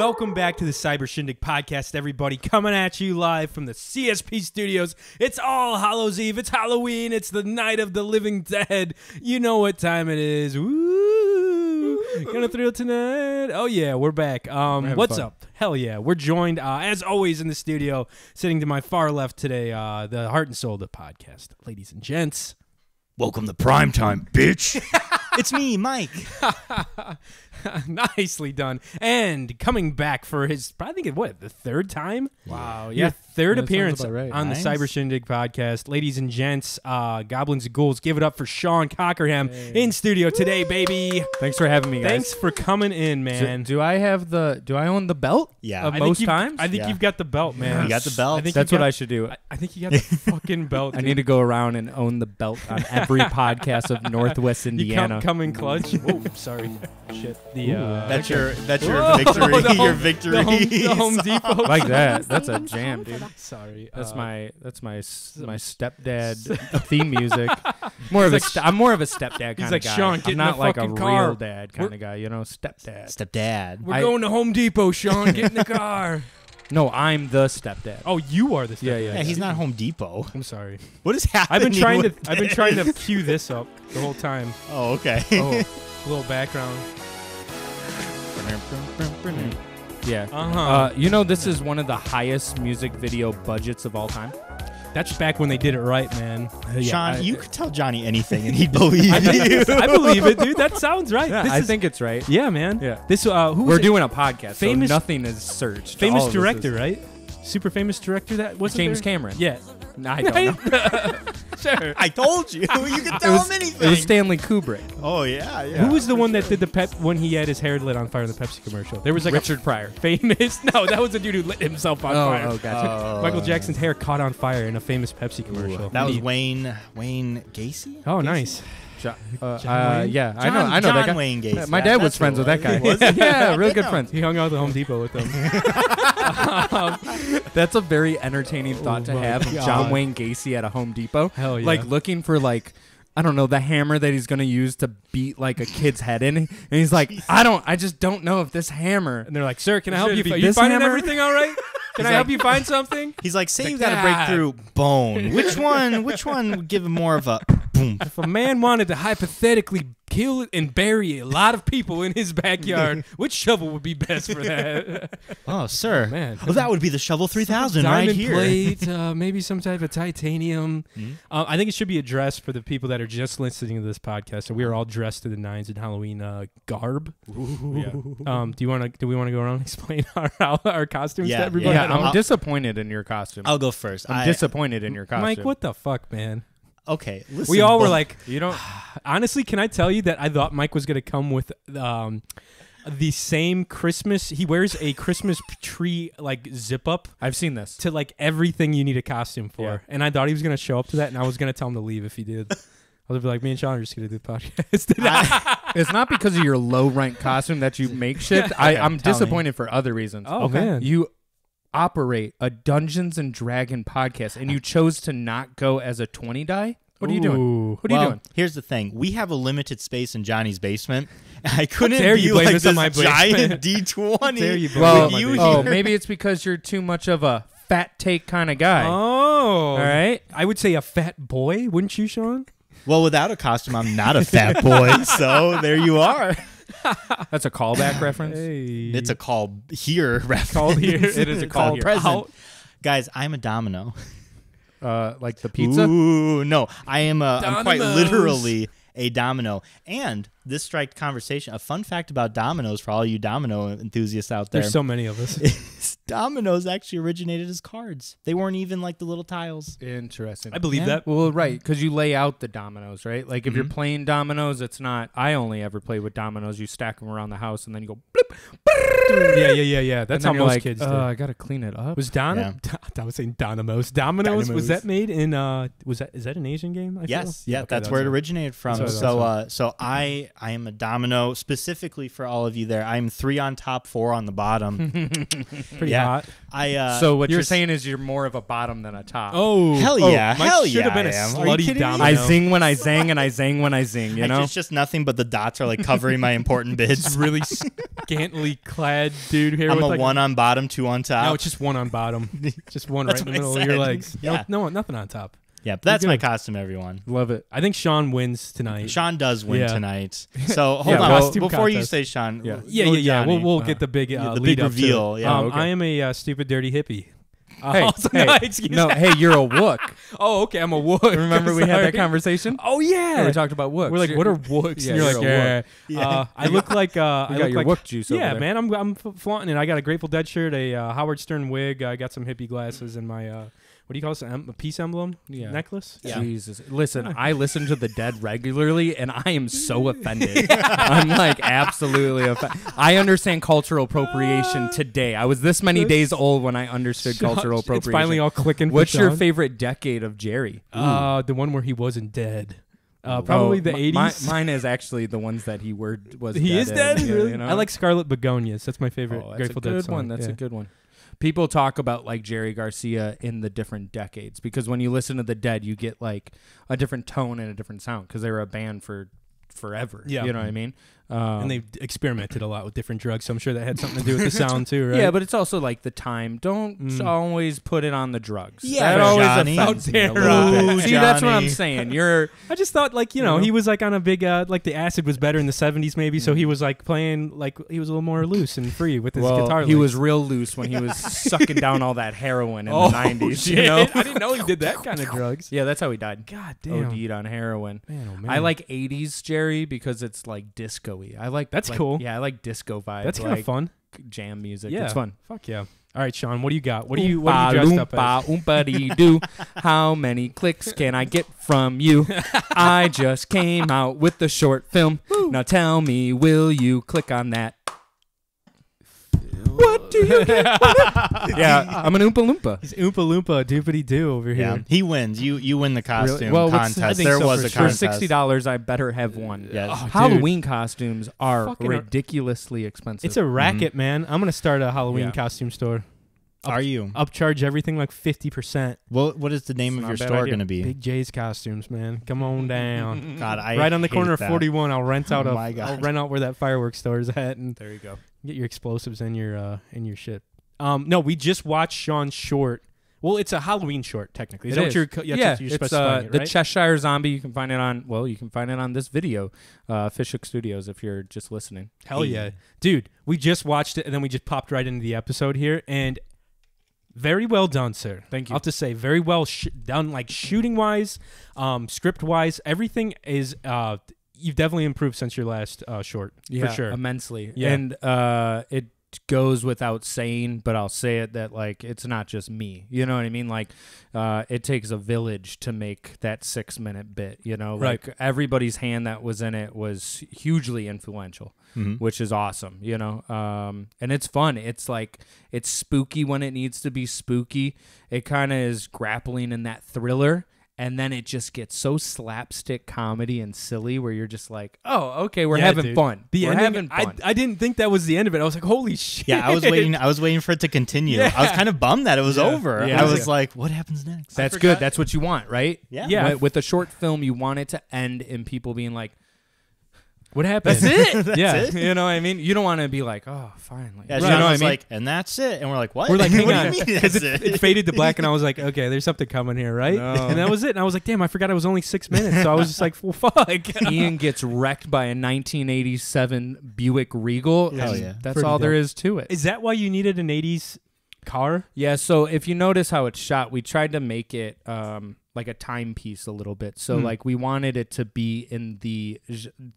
Welcome back to the Cyber Shindig podcast, everybody. Coming at you live from the CSP studios. It's All Hallows Eve. It's Halloween. It's the night of the living dead. You know what time it is. Woo! Gonna thrill tonight. Oh, yeah, we're back. What's up? Hell yeah. We're joined, as always, in the studio, sitting to my far left today, the heart and soul of the podcast. Ladies and gents. Welcome to primetime, bitch. It's me, Mike. Nicely done. And coming back for his, I think, the third time? Wow. Yeah, third appearance right. on the Cyber Shindig podcast. Ladies and gents, goblins and ghouls, give it up for Shawn Cockerham in studio today, baby. Thanks for having me, guys. Thanks for coming in, man. Do I own the belt? Yeah. Most times? I think you've got the belt, man. You got the belt. That's what I should do. I think you got the fucking belt. I need to go around and own the belt on every podcast of Northwest Indiana. You come in clutch. Whoa, sorry. Shit. That's your victory. The Your victory. The Home Depot. Like that. That's a jam, dude. Sorry. That's my stepdad theme music. I'm more of a stepdad kind of guy. He's like, Sean, get I'm not in the like a fucking car. real dad kind of guy, you know, stepdad. We're going to Home Depot, Sean. Get in the car. No, I'm the stepdad. Oh, you are the stepdad. Yeah, he's not Home Depot. I'm sorry. What is happening? I've been trying to cue this up the whole time. Oh, okay. Oh, a little background. Yeah. You know, this is one of the highest music video budgets of all time. That's back when they did it right, man. Sean, you could tell Johnny anything and he'd believe you. I believe it, dude. That sounds right. Yeah, I think it's right. Yeah, man. Yeah. We're doing a podcast, famous, so nothing is searched. Famous director, right? Super famous director that was James Cameron. Yeah. I don't know. Sure. I told you. You could tell him anything. It was Stanley Kubrick. Oh, yeah. Who was the one that did when he had his hair lit on fire in the Pepsi commercial? There was like Richard Pryor. Famous. No, that was the dude who lit himself on fire. Oh, gotcha. Michael Jackson's hair caught on fire in a famous Pepsi commercial. That was Wayne Gacy? Oh, nice. Yeah, I know that guy. Wayne Gacy. My dad was friends with that guy. Yeah, real good friends. He hung out at the Home Depot with them. That's a very entertaining thought to have. John Wayne Gacy at a Home Depot. Hell yeah. Like looking for I don't know, the hammer that he's going to use to beat like a kid's head in. And he's like, I just don't know if this hammer. And they're like, sir, can I help you? Are You finding everything all right? Can I help you find something? He's like, say you got to break through bone. Which one would give him more of a boom? If a man wanted to hypothetically kill and bury a lot of people in his backyard, which shovel would be best for that? Oh, sir. Man. Well, that would be the Shovel 3000 right here. Diamond plate, maybe some type of titanium. I think it should be addressed for the people that are just listening to this podcast. So we are all dressed to the nines in Halloween garb. Yeah. Do we want to go around and explain our costumes to everybody? Yeah, I'm disappointed in your costume. I'll go first. I'm disappointed in your costume. Mike, what the fuck, man? Okay, listen. We all were like, you don't. Honestly, can I tell you that I thought Mike was going to come with the same Christmas. He wears a Christmas tree zip up. I've seen this to everything you need a costume for, yeah. And I thought he was going to show up to that, and I was going to tell him to leave if he did. I was be like, me and Sean are just going to do the podcast. It's not because of your low rank costume that you make shit. I'm disappointed for other reasons. Oh man, you operate a Dungeons and Dragon podcast, and you chose to not go as a 20 die? What are you doing? What are you doing? Here's the thing. We have a limited space in Johnny's basement. I couldn't be like this this on my giant D20. Well, maybe it's because you're too much of a fat take kind of guy. Oh. All right. I would say a fat boy, wouldn't you, Sean? Well, without a costume, I'm not a fat boy, so there you are. That's a callback reference. Hey. It's a call here reference. Call here. It is a call here. Present. Guys, I'm a domino. Like the pizza? Ooh, no. I'm quite literally a domino. And this striked conversation. A fun fact about dominoes for all you domino enthusiasts out there. There's so many of us. Dominoes actually originated as cards. They weren't even like the little tiles. Interesting. I believe that. Well, right, because you lay out the dominoes, right? Like if you're playing dominoes, it's not. I only ever play with dominoes. You stack them around the house, and then you go. Blip, Yeah. That's how most kids do. I gotta clean it up. Was I was saying Dominoes. Dominoes. Was that made in? Is that an Asian game? Yes. Yeah. Okay, that's where it originated from. So I I am a domino. Specifically for all of you there, I'm 3 on top, 4 on the bottom. Pretty hot. So what you're saying is you're more of a bottom than a top. Oh, hell yeah, hell yeah! Should have been a slutty domino. I zing when I zang, and I zang when I zing. You know, it's just nothing but the dots are like covering my important bits. Really scantily clad dude here. I'm with a like 1 on bottom, 2 on top. No, it's just 1 on bottom. Just one right in the middle of your legs. Yeah. No, nothing on top. Yeah, but that's my costume, everyone. Love it. I think Sean wins tonight. Sean does win tonight. So hold on, costume before you contest. say Sean. We'll get the big the big reveal. Yeah, I am a stupid dirty hippie. Hey, you're a wook. Oh, okay, I'm a wook. Remember we had that conversation? Oh yeah, we talked about wooks. We're like, what are wooks? Yeah, and you're you're like, yeah. I look like I got look your like wook juice. Yeah, over there. man, I'm flaunting it. I got a Grateful Dead shirt, a Howard Stern wig. I got some hippie glasses, and my what do you call this? A peace emblem necklace. Yeah. Jesus, listen, I listen to the Dead regularly, and I am so offended. I'm like absolutely offended. I understand cultural appropriation today. I was this many days old when I understood cultural appropriation. It's finally all clicking. What's your favorite decade of Jerry? The one where he wasn't dead. Probably the 80s. Mine is actually the ones that he was. He dead is dead. in, Really? you know? I like Scarlet Begonias. That's my favorite Grateful Dead song. That's a good one. People talk about like Jerry Garcia in the different decades because when you listen to the Dead, you get like a different tone and a different sound because they were a band for forever. Yeah. You know what I mean? And they experimented a lot with different drugs, so I'm sure that had something to do with the sound too, right? Yeah, but it's also like the time. Don't always put it on the drugs. Yeah, that always Johnny. affects me a little Ooh, bit. See, that's what I'm Johnny. saying. I just thought like, you know, he was like on a big, like the acid was better in the 70s maybe, so he was like playing, like he was a little more loose and free with his guitar. He was real loose when he was sucking down all that heroin in the 90s. Shit. You know? I didn't know he did that kind of drugs. Yeah, that's how he died. God damn. OD'd on heroin. Man, oh man. I like 80s Jerry because it's like disco-y. I like That's like, cool. Yeah, I like disco vibes. That's kind of like fun. Jam music. Yeah. It's fun. Fuck yeah. All right, Sean, what do you got? What are you dressed up as? Oompa-dee-doo. How many clicks can I get from you? I just came out with the short film. Now tell me, will you click on that? What do you get? Yeah, I'm an Oompa Loompa. He's Oompa Loompa doopity-doo over here. Yeah, he wins. You win the costume Well, contest. I think There so was for a sure. For contest. $60, I better have one. Yes. Oh, dude. Halloween costumes are Fucking ridiculously expensive. It's a racket, man. I'm going to start a Halloween costume store. Are you? Upcharge everything like 50%. What is the name It's of not your a bad store idea. going to be? Big J's costumes, man. Come on down. God, I Right on the hate corner of that. 41. I'll rent out Oh my God. I'll rent out where that fireworks store is at and There you go. get your explosives and your shit. No, we just watched Sean's short. Well, it's a Halloween short technically. Is that what you're Yeah, you're it's specifying it, the right? Cheshire Zombie. You can find it on. Well, you can find it on this video, Fishhook Studios. If you're just listening. Hell yeah, dude. We just watched it and then we just popped right into the episode here and. Very well done, sir. Thank you. I'll have to say, very well done, like shooting-wise, script-wise. Everything is, you've definitely improved since your last short, Yeah, for sure. immensely. Yeah. And it goes without saying, but I'll say it that like it's not just me. You know what I mean? Like it takes a village to make that 6-minute bit. You know, Right. like everybody's hand that was in it was hugely influential. Which is awesome, you know, and it's fun. It's like it's spooky when it needs to be spooky. It kind of is grappling in that thriller, and then it just gets so slapstick comedy and silly where you're just like, oh, okay, we're having dude. fun. The we're ending, having fun. I didn't think that was the end of it. I was like, holy shit. Yeah, I was waiting for it to continue. Yeah. I was kind of bummed that it was over. Yeah. I was like, what happens next? That's good. That's what you want, right? Yeah. Yeah. With a short film, you want it to end in people being like, What happened? that's it. That's yeah. it? You know what I mean? You don't want to be like, oh, finally. Yeah, You Sean know what I was mean? like, and that's it. And we're like, what? We're like, hang What on, do you mean because that's it faded to black, and I was like, okay, there's something coming here, right? No. And that was it. And I was like, damn, I forgot it was only 6 minutes. So I was just like, well, fuck. Ian gets wrecked by a 1987 Buick Regal. Hell and yeah. That's Pretty all there dope. is to it. Is that why you needed an 80s car? Yeah, so if you notice how it's shot, we tried to make it like a timepiece a little bit. So like we wanted it to be in the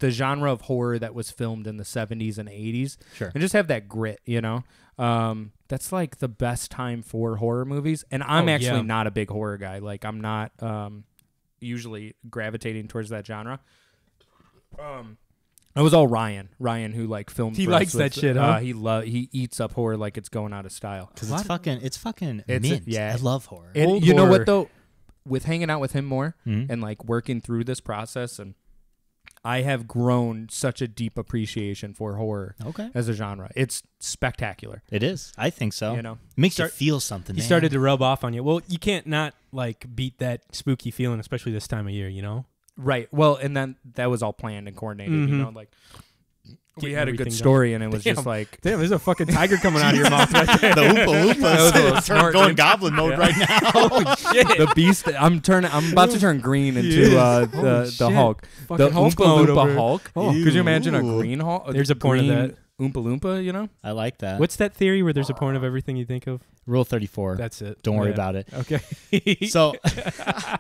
genre of horror that was filmed in the 70s and 80s. Sure. And just have that grit, you know? That's like the best time for horror movies. And I'm Oh, actually yeah. not a big horror guy. Like I'm not usually gravitating towards that genre. It was all Ryan who like filmed. He for us likes that with, shit, huh? He eats up horror like it's going out of style. Because it's fucking It's- mint. yeah. I love horror. And Old you know horror. what though, with hanging out with him more Mhm. and like working through this process, and I have grown such a deep appreciation for horror as a genre. It's spectacular. It is. I think so. You know, it makes you feel something. He started to rub off on you. Well, you can't not like beat that spooky feeling, especially this time of year. You know, right? Well, and then that was all planned and coordinated. You know, like. We had a good story, and it was just like, damn, there's a fucking tiger coming out of your mouth right there. The Oompa Loompa going goblin mode right now. Oh shit! The beast. I'm about to turn green into the Hulk. Fucking The Hulk Oompa mode Loompa over. Hulk. Oh. Could you imagine a green Hulk? There's a porn of that. Oompa Loompa, you know? I like that. What's that theory where there's a porn of everything you think of? Rule 34. That's it. Don't worry about it. Okay. So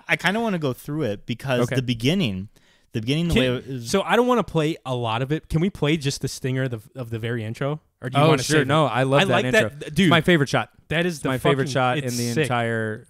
I kind of want to go through it because the beginning, the way it was, so I don't want to play a lot of it. Can we play just the stinger of the very intro? Or do you want to sure. No, I love that like intro. that, dude. It's my favorite shot. That is my favorite shot in the sick. entire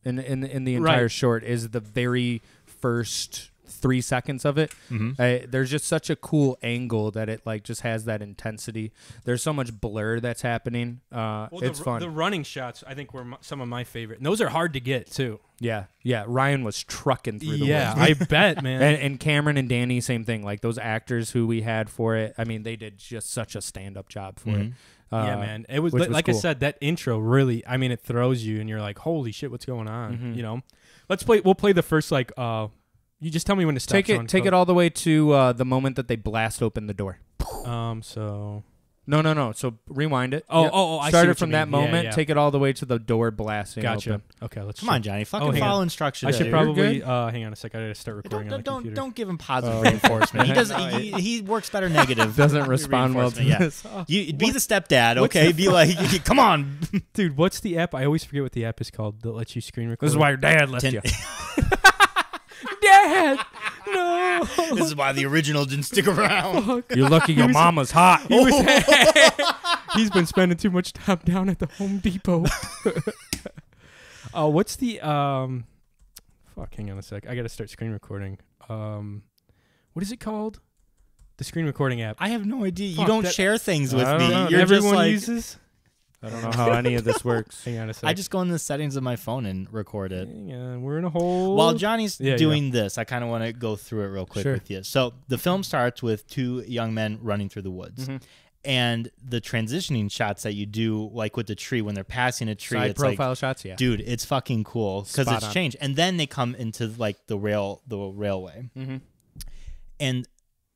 in the entire short is the very first 3 seconds of it. There's just such a cool angle that it like just has that intensity. There's so much blur that's happening. It's fun. The running shots I think were some of my favorite. And those are hard to get too. Yeah. Ryan was trucking through the woods. I bet, man. And Cameron and Danny, same thing. Like those actors who we had for it. I mean, they did just such a stand-up job for it. Yeah, man. It was like cool. I said, that intro really. I mean, it throws you, and you're like, "Holy shit, what's going on?" You know. Let's play. We'll play the first like. You just tell me when to stop. Take it all the way to the moment that they blast open the door. So. No. So rewind it. I Start see it from that moment. Yeah. Take it all the way to the door blasting. Gotcha. Open. Okay, let's. Come on, Johnny. Fucking follow instructions. I should dude. probably hang on a sec. I gotta start recording on the computer. Don't give him positive reinforcement. He does. He works better negative. Doesn't respond well to this. You be the stepdad, okay? Be like, come on, dude. What's the app? I always forget what the app is called that lets you screen record. This is why your dad left you. Dad, no. This is why the original didn't stick around. Fuck. You're lucky your mama's hot. He's been spending too much time down at the Home Depot. What's the fuck, hang on a sec. I gotta start screen recording. What is it called? The screen recording app. I have no idea. You don't share things with me. You're Everyone just like, uses. I don't know how any of this works. Hang on a sec. I just go in the settings of my phone and record it. Hang on, we're in a hole. While Johnny's doing this, I kind of want to go through it real quick with you. So the film starts with two young men running through the woods. And the transitioning shots that you do, like with the tree, when they're passing a tree, Side it's profile like, shots, yeah. Dude, it's fucking cool because it's on. changed. And then they come into like the railway. And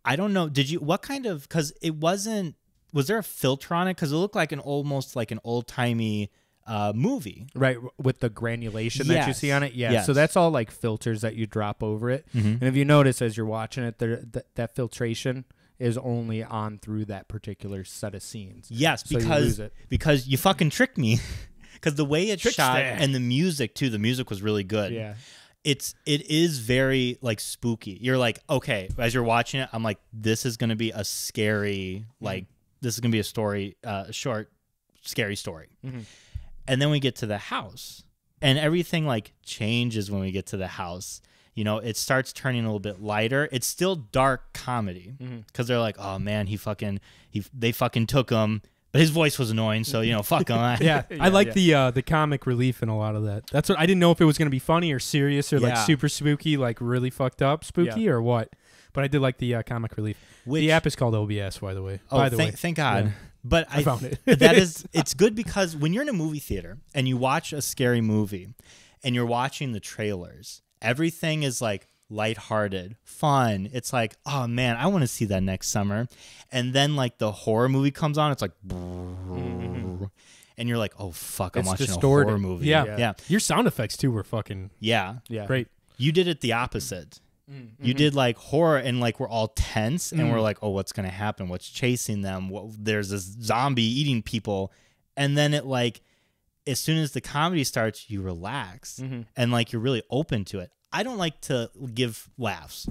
I don't know, what kind of, because it wasn't, was there a filter on it? Because it looked like almost like an old-timey movie. Right, with the granulation that you see on it. Yeah, so that's all like filters that you drop over it. And if you notice as you're watching it, that filtration is only on through that particular set of scenes. Yes, so because you fucking tricked me. Because the way it's shot Trickster. and the music too, the music was really good. Yeah. It is very like spooky. You're like, okay, as you're watching it, I'm like, this is gonna be a scary, like this is gonna be a story, short, scary story. And then we get to the house, and everything like changes when we get to the house. You know, it starts turning a little bit lighter. It's still dark comedy because they're like, oh man, they fucking took him. But his voice was annoying, so, you know, fuck him. I like the comic relief in a lot of that. That's what I didn't know if it was going to be funny or serious or like super spooky, like really fucked up spooky or what. But I did like the comic relief. The app is called OBS, by the way. Thank God. Yeah. But I found it. It's good because when you're in a movie theater and you watch a scary movie and you're watching the trailers, everything is like lighthearted, fun. It's like, oh man, I want to see that next summer. And then like the horror movie comes on, it's like, and you're like, oh fuck, I'm watching distorted. a horror movie. Yeah. Your sound effects too were fucking great. You did it the opposite. You did like horror and like we're all tense and we're like, oh, what's gonna happen? What's chasing them? There's this zombie eating people, and then it like, as soon as the comedy starts, you relax and like you're really open to it. I don't like to give laughs.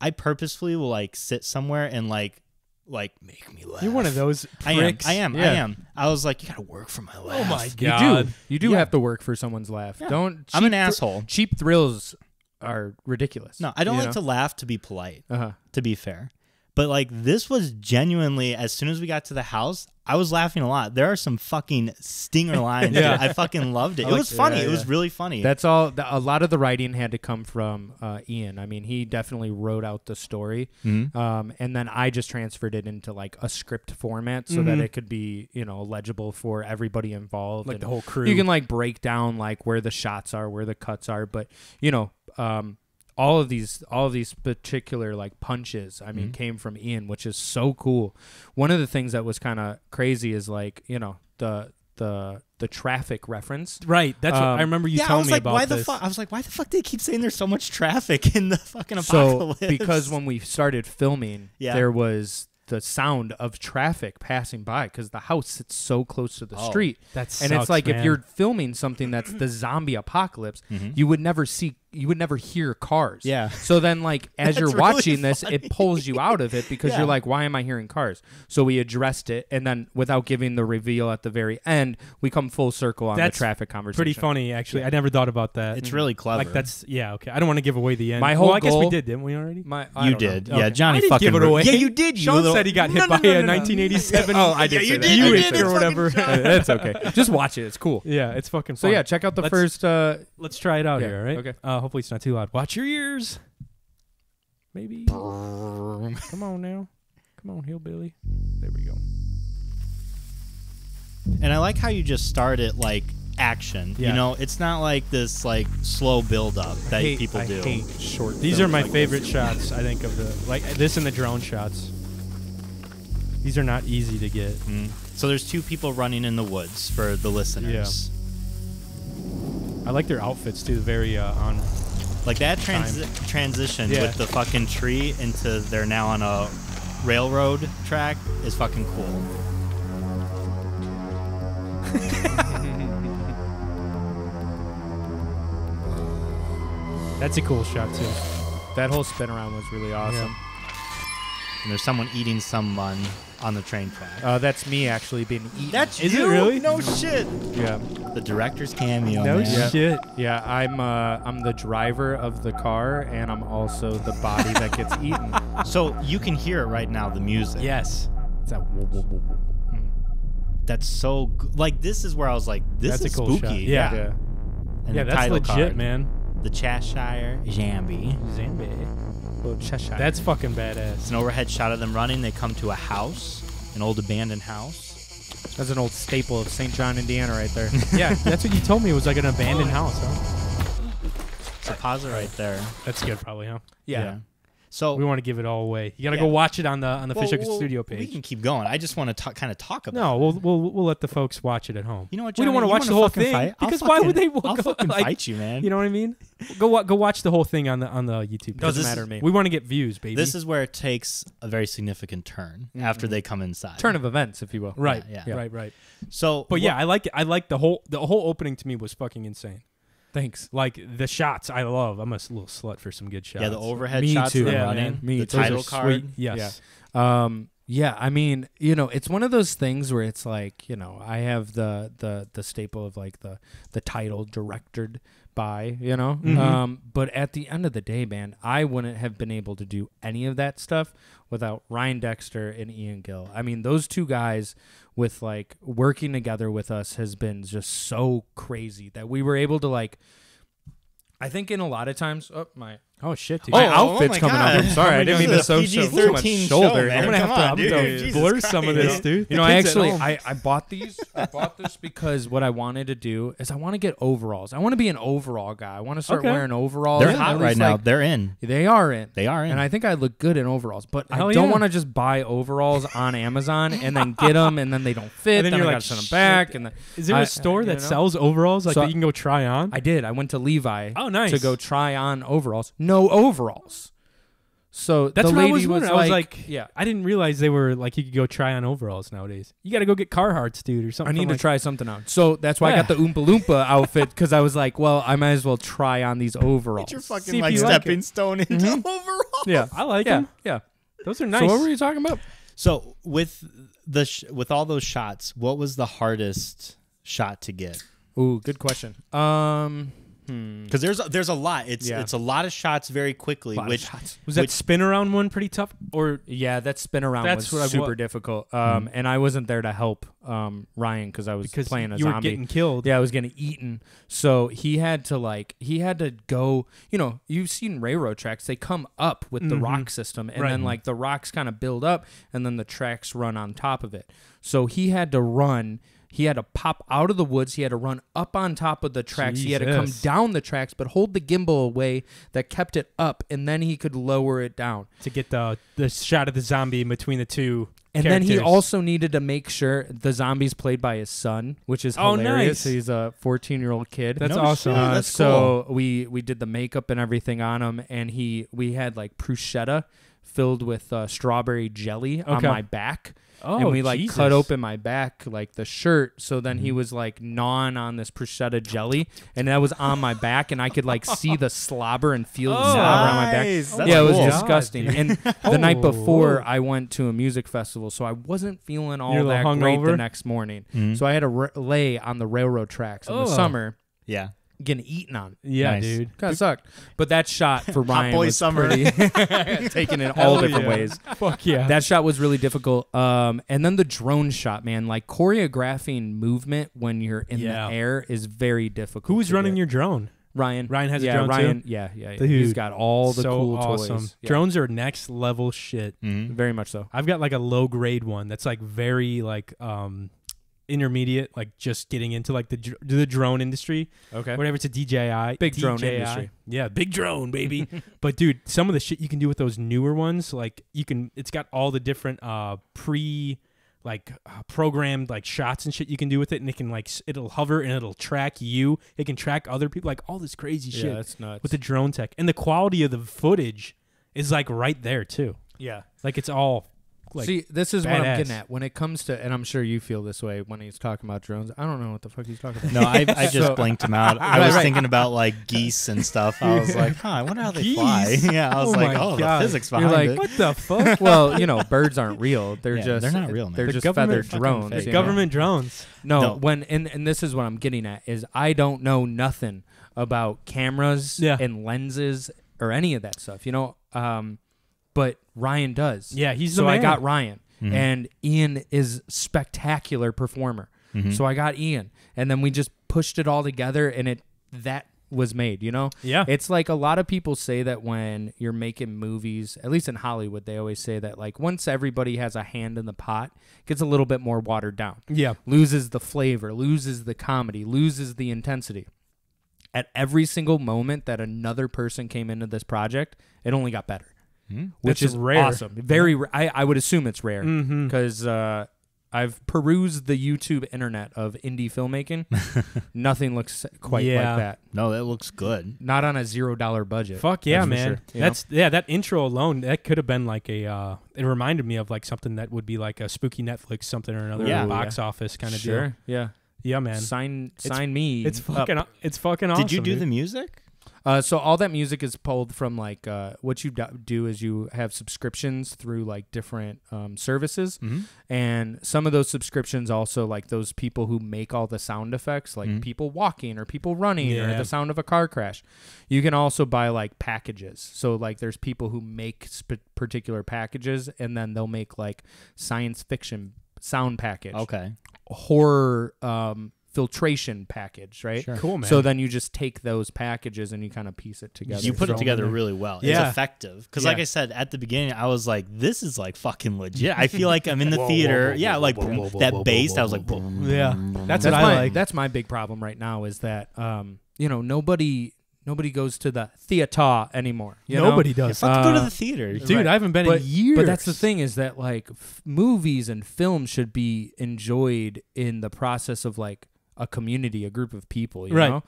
I purposefully will like sit somewhere and like make me laugh. You're one of those pricks. I am. I was like, you gotta work for my laugh. Oh my God. You do have to work for someone's laugh. Yeah. I'm an asshole. Cheap thrills are ridiculous. No, I don't like to laugh to be polite, to be fair. But like this was genuinely, as soon as we got to the house, I was laughing a lot. There are some fucking stinger lines. Yeah. Dude. I fucking loved it. It was funny. It was really funny. That's all. A lot of the writing had to come from Ian. I mean, he definitely wrote out the story, and then I just transferred it into like a script format so that it could be, you know, legible for everybody involved, Like and the whole crew. You can like break down like where the shots are, where the cuts are, but you know, all of these particular like punches, I mean, came from Ian, which is so cool. One of the things that was kind of crazy is like, you know, the traffic reference. Right. That's what I remember you telling me about this. I was like, why the fuck do they keep saying there's so much traffic in the fucking apocalypse? So because when we started filming, Yeah. there was the sound of traffic passing by because the house sits so close to the street. That and it's sucks, like man. if you're filming something that's the zombie apocalypse, you would never hear cars. Yeah. So then like as you're really watching this, funny. it pulls you out of it because Yeah. you're like, why am I hearing cars? So we addressed it, and then without giving the reveal at the very end, we come full circle on That's the traffic conversation. Pretty funny, actually. I never thought about that. It's really clever. Like that's okay. I don't want to give away the end. My whole well, I guess we goal- did, didn't we already? I You don't know. did. Okay. Yeah, Johnny I didn't fucking give it away. Yeah, you did. You Sean little- said he got hit No, by no, no, a no, no. 1987. Oh, I did say that. You Buick did. or whatever. That's okay. Just watch it. It's cool. Yeah, it's fucking So fun. yeah, check out the Let's- first. Let's try it out Yeah, here, all right? okay. Hopefully it's not too loud. Watch your ears. Maybe. Come on now. Come on, hillbilly. There we go. And I like how you just start it like action. Yeah. You know, it's not like this like slow build up that people do. I hate short. These films are my like favorite this. shots, I think, of the like this and the drone shots. These are not easy to get. So there's two people running in the woods for the listeners. I like their outfits too. Very on. Like that transition Yeah. with the fucking tree into they're now on a railroad track is fucking cool. That's a cool shot too. That whole spin around was really awesome. And there's someone eating someone on the train track. That's me actually being eaten. That's Is it really? No shit. yeah, The director's cameo. No man. shit. yeah. I'm the driver of the car, and I'm also the body that gets eaten. So you can hear it right now, the music. Yes. It's that That's so like this is where I was like, this That's is a cool spooky. shot. Yeah. yeah. And Yeah, the that's title legit, card, man. The Cheshire Zombie. Zombie. Little Cheshire. That's fucking It's badass. an overhead shot of them running. They come to a house, an old abandoned house. That's an old staple of St. John, Indiana, right there. Yeah, that's what you told me. It was like an abandoned house, huh? So pause it right there. That's good, probably, huh? Yeah. So We want to give it all away. You gotta Yeah. go watch it on the well, Fishhook well, Studio We page. can keep going. I just want to kind of talk about. No, we'll let the folks watch it at home. You know what? We don't Johnny? want to watch You the whole wanna fucking thing fight? I'll because why would they? I'll fucking like, fight you, man. You know what I mean? Go watch the whole thing on the YouTube. Doesn't this- matter to me. We want to get views, baby. This is where it takes a very significant turn after they come inside. Turn of events, if you will. right. Yeah, yeah. Right. So, But yeah, I like it. I like the whole opening to me was fucking insane. Thanks. Like the shots, I love. I'm a little slut for some good shots. yeah, the overhead Me shots too. of them Yeah, running, man. Me the too. Those title are card. sweet. Yes. Yeah, I mean, you know, it's one of those things where it's like, you know, I have the staple of like the title directed by, you know, but at the end of the day, man, I wouldn't have been able to do any of that stuff without Ryan Dexter and Ian Gill. I mean, those two guys with like working together with us has been just so crazy that we were able to like, I think in a lot of times, Oh shit, dude. my Oh, outfit's my coming God. up. I'm sorry, I didn't mean to This is a show too much PG-13 shoulder. show, man. I'm gonna Come have on, to dude. Jesus blur some of this, Christ. dude. You know, The I kids at actually home. I bought these. I bought this because what I wanted to do is I want to get overalls. I want to be an overall guy. I want to start Okay. wearing overalls. They're and hot at right least, now. like, They're in. they are in. They are in. And I think I look good in overalls, but I Hell don't yeah. want to just buy overalls on Amazon and then get them and then they don't fit. And then then you're I like, gotta send them shit. back. And then Is there I- a store you that know? sells overalls like So that you can go try on? I did. I went to Levi. Oh, nice. To go try on overalls. No overalls. So That's the what lady I was wondering. I was like, yeah. I didn't realize they were like you could go try on overalls nowadays. You got to go get Carhartts, dude, or I something. need from, to like, try something out. So that's why I got Yeah. the Oompa Loompa outfit because I was like, well, I might as well try on these overalls. It's your See fucking if like you like stepping stone into overall. Yeah. I like Yeah. them. Yeah. Those are nice. So what were you talking about? So with with all those shots, what was the hardest shot to get? Ooh, good question. Because there's a lot. It's a lot of shots very quickly. Was that spin around one pretty tough? Or yeah, that spin around was super difficult. And I wasn't there to help Ryan because I was playing a zombie. You were getting killed. Yeah, I was getting eaten. So he had to go. You know, you've seen railroad tracks. They come up with the rock system, and then like the rocks kind of build up, and then the tracks run on top of it. So he had to run. He had to pop out of the woods. He had to run up on top of the tracks. Jesus. He had to come down the tracks, but hold the gimbal away that kept it up, and then he could lower it down to get the shot of the zombie in between the two. And then he also needed to make sure the zombie's played by his son, which is hilarious. Nice. He's a 14-year-old kid. That's awesome. That's so cool. we did the makeup and everything on him, and we had like bruschetta filled with strawberry jelly on my back. Oh, and we like Jesus. cut open my back, like the shirt. So then he was like gnawing on this bruschetta jelly, and that was on my back, and I could like see the slobber and feel the slobber on my back. That's Yeah, it was cool. disgusting. And the night before, I went to a music festival, so I wasn't feeling all that great the next morning. So I had to lay on the railroad tracks in the summer. Yeah. Getting eaten on. Yeah, Nice. dude. Kind of sucked. But that shot for Ryan boy was summer. pretty taken in all different ways. Fuck yeah. That shot was really difficult. And then the drone shot, man, like choreographing movement when you're in the air is very difficult. Who was running your drone? Ryan. Ryan has a drone Ryan, too? Yeah. Dude, He's got all the cool awesome. toys. Yeah. Drones are next level shit. Very much so. I've got like a low grade one that's like very like intermediate, like just getting into like the drone industry. Okay. Whatever, it's a DJI. Big drone industry. Yeah, big drone, baby. But dude, some of the shit you can do with those newer ones, like it's got all the different programmed like shots and shit you can do with it, and it can like it'll hover and it'll track you. It can track other people, like all this crazy shit. Yeah, that's nuts. With the drone tech, and the quality of the footage is like right there too. Yeah. Like it's all like, see, this is what I'm badass. getting at. When it comes to, and I'm sure you feel this way when he's talking about drones. I don't know what the fuck he's talking about. No, I just blinked him out. I was thinking about like geese and stuff. I was like, I wonder how they fly. Yeah, I was like, God. the physics You're behind like, it. what the fuck? Well, birds aren't real. They're Yeah, they're not real, man. They're The just government feathered fucking drones. fake. you know? Government drones. No, and this is what I'm getting at is I don't know nothing about cameras and lenses or any of that stuff. But Ryan does. Yeah, he's so the man. I got Ryan. And Ian is spectacular performer. So I got Ian, and then we just pushed it all together, and that was made. Yeah. It's like a lot of people say that when you're making movies, at least in Hollywood, they always say that like once everybody has a hand in the pot, it gets a little bit more watered down. Yeah. Loses the flavor, loses the comedy, loses the intensity. At every single moment that another person came into this project, it only got better. Which That's is rare. awesome. Very I would assume it's rare because I've perused the YouTube internet of indie filmmaking. Nothing looks quite like that. No, that looks good. Not on a $0 budget. Fuck yeah, That's for man. sure, That intro alone, that could have been like a it reminded me of like something that would be like a spooky Netflix something or another box office kind of deal. Sure. Yeah. Yeah, man. Sign me. It's fucking up. it's fucking awesome. Did you do dude. the music? So all that music is pulled from like what you do is you have subscriptions through like different services, and some of those subscriptions also like those people who make all the sound effects, like people walking or people running or the sound of a car crash. You can also buy like packages. So like there's people who make particular packages, and then they'll make like science fiction sound package, horror filtration package, right? Sure. Cool, man. So then you just take those packages and you kind of piece it together. You put it throw together them in. really well. Yeah. It's effective. Because like I said, at the beginning, I was like, this is like fucking legit. I feel like I'm in the theater. Like that bass, I was like, Yeah. That's what I like. That's my big problem right now is that, nobody goes to the theater anymore. Nobody does. Fuck, go to the theater. Dude, I haven't been in years. But that's the thing is that like movies and films should be enjoyed in the process of like a community, a group of people, you know?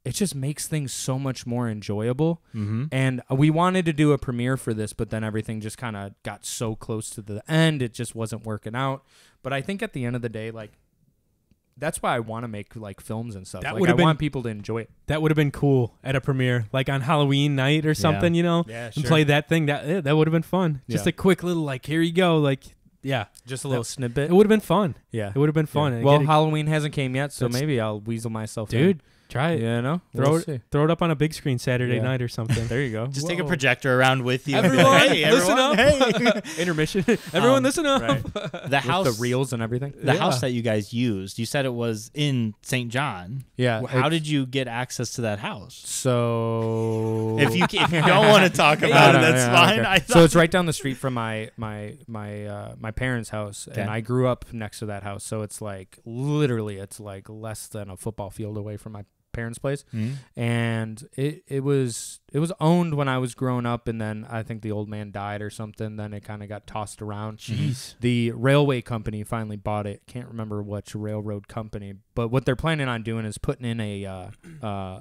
It just makes things so much more enjoyable. And we wanted to do a premiere for this, but then everything just kind of got so close to the end, it just wasn't working out. But I think at the end of the day, like, that's why I want to make like films and stuff. Like, I want people to enjoy it. That would have been cool at a premiere, like on Halloween night or something, Yeah, and sure. play that thing. That would have been fun. Just Yeah. a quick little like, here you go, like, yeah, Just a little snippet. it would have been fun. Yeah. It would have been fun. And Well, get it- Halloween hasn't came yet, so That's- maybe I'll weasel myself dude, Try it. You know, Throw We'll it see. throw it up on a big screen Saturday night or something. There you go. Just take a projector around with you. Everyone, and be like, hey, listen everyone, up. Hey. Intermission. Everyone, listen up. Right. The house, With the reels and everything. the house that you guys used. You said it was in St. John. Yeah. How did you get access to that house? So If you don't want to talk about it, that's fine. okay. I So it's right down the street from my parents' house, Okay. and I grew up next to that house. So it's like literally, it's like less than a football field away from my parents' place. Mhm. And it was owned when I was growing up, and then I think the old man died or something. Then it kind of got tossed around. Jeez. The railway company finally bought it. Can't remember which railroad company, but what they're planning on doing is putting in a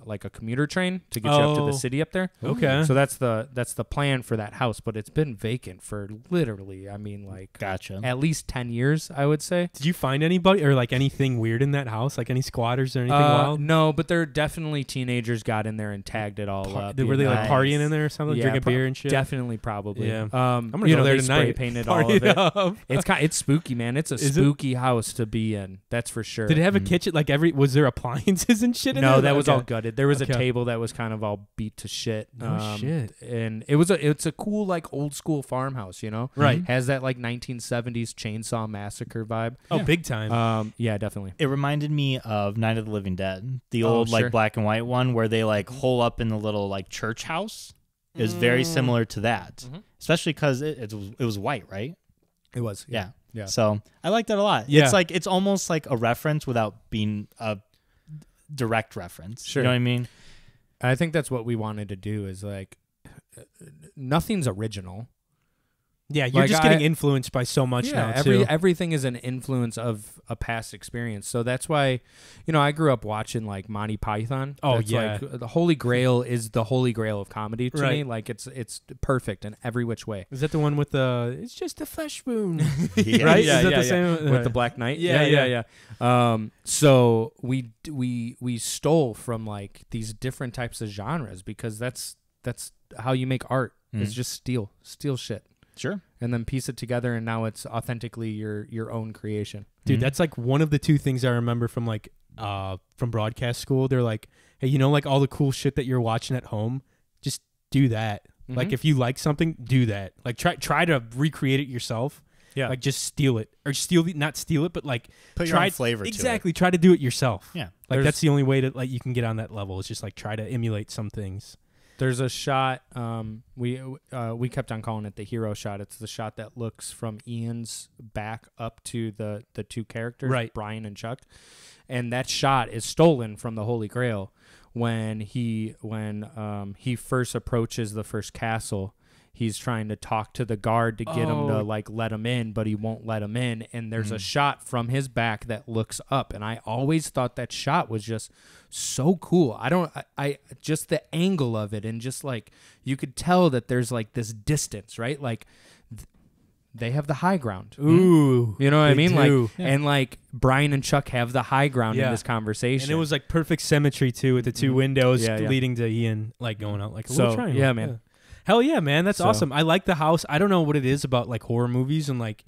like a commuter train to get you up to Oh. the city up there. Okay. So that's the plan for that house, but it's been vacant for literally, I mean, like Gotcha. at least 10 years, I would say. Did you find anybody or like anything weird in that house? Like any squatters or anything wild? No, but there definitely teenagers got in there and tagged it all up. Were they like Nice. partying in there or something, Yeah, drinking beer and shit? Definitely, probably. Yeah. I'm gonna go there they tonight. Spray painted Party all of it. up. It's spooky, man. It's a Is it? spooky house to be in. That's for sure. Did it have a kitchen? Like was there appliances and shit in No, there? that was all Okay. gutted. There was Okay. a table that was kind of all beat to shit. No shit. And it's a cool like old school farmhouse, you know? Right. Has that like 1970s chainsaw massacre vibe. Oh, Yeah. big time. Yeah, definitely. It reminded me of Night of the Living Dead, the Oh, old sure. like black and white one where they like hole up in the little like church house. It was very similar to that, especially because it was white, right? It was. Yeah. Yeah. So I like that a lot. Yeah. It's almost like a reference without being a direct reference. Sure. You know what I mean? I think that's what we wanted to do is like nothing's original. Yeah, you're Like, just getting influenced by so much now too. Everything is an influence of a past experience. So that's why, I grew up watching like Monty Python. Oh, That's yeah. like, the Holy Grail is the Holy Grail of comedy to me. Right. Like it's perfect in every which way. Is that the one with the? It's just a flesh wound, Yeah. right? Yeah, Is that yeah, the same With the Black Knight. Yeah, yeah. So we stole from like these different types of genres because that's how you make art. It's just steal shit. Sure. And then piece it together, and now it's authentically your own creation. Dude, Mhm. that's like one of the two things I remember from like from broadcast school. They're like, hey, like all the cool shit that you're watching at home, just do that. Like Mhm. if you like something, do that. Like try to recreate it yourself. Yeah. Like just steal it or not steal it, but like Put your try own flavor to it. exactly. Try to do it yourself. Yeah. Like that's the only way to like you can get on that level. Is just like try to emulate some things. There's a shot. We kept on calling it the hero shot. It's the shot that looks from Ian's back up to the two characters, Right. Brian and Chuck, and that shot is stolen from the Holy Grail when he first approaches the first castle. He's trying to talk to the guard to get him to like let him in, but he won't let him in. And there's a shot from his back that looks up, and I always thought that shot was just so cool. I just the angle of it, and just like you could tell that there's like this distance, right? Like they have the high ground. Ooh, You know what I they mean? do. Like and like Brian and Chuck have the high ground Yeah. in this conversation. And it was like perfect symmetry too, with the two windows Yeah, yeah. leading to Ian, like going out like a So, little triangle. yeah, man. Hell yeah, man. That's So- awesome. I like the house. I don't know what it is about like horror movies and like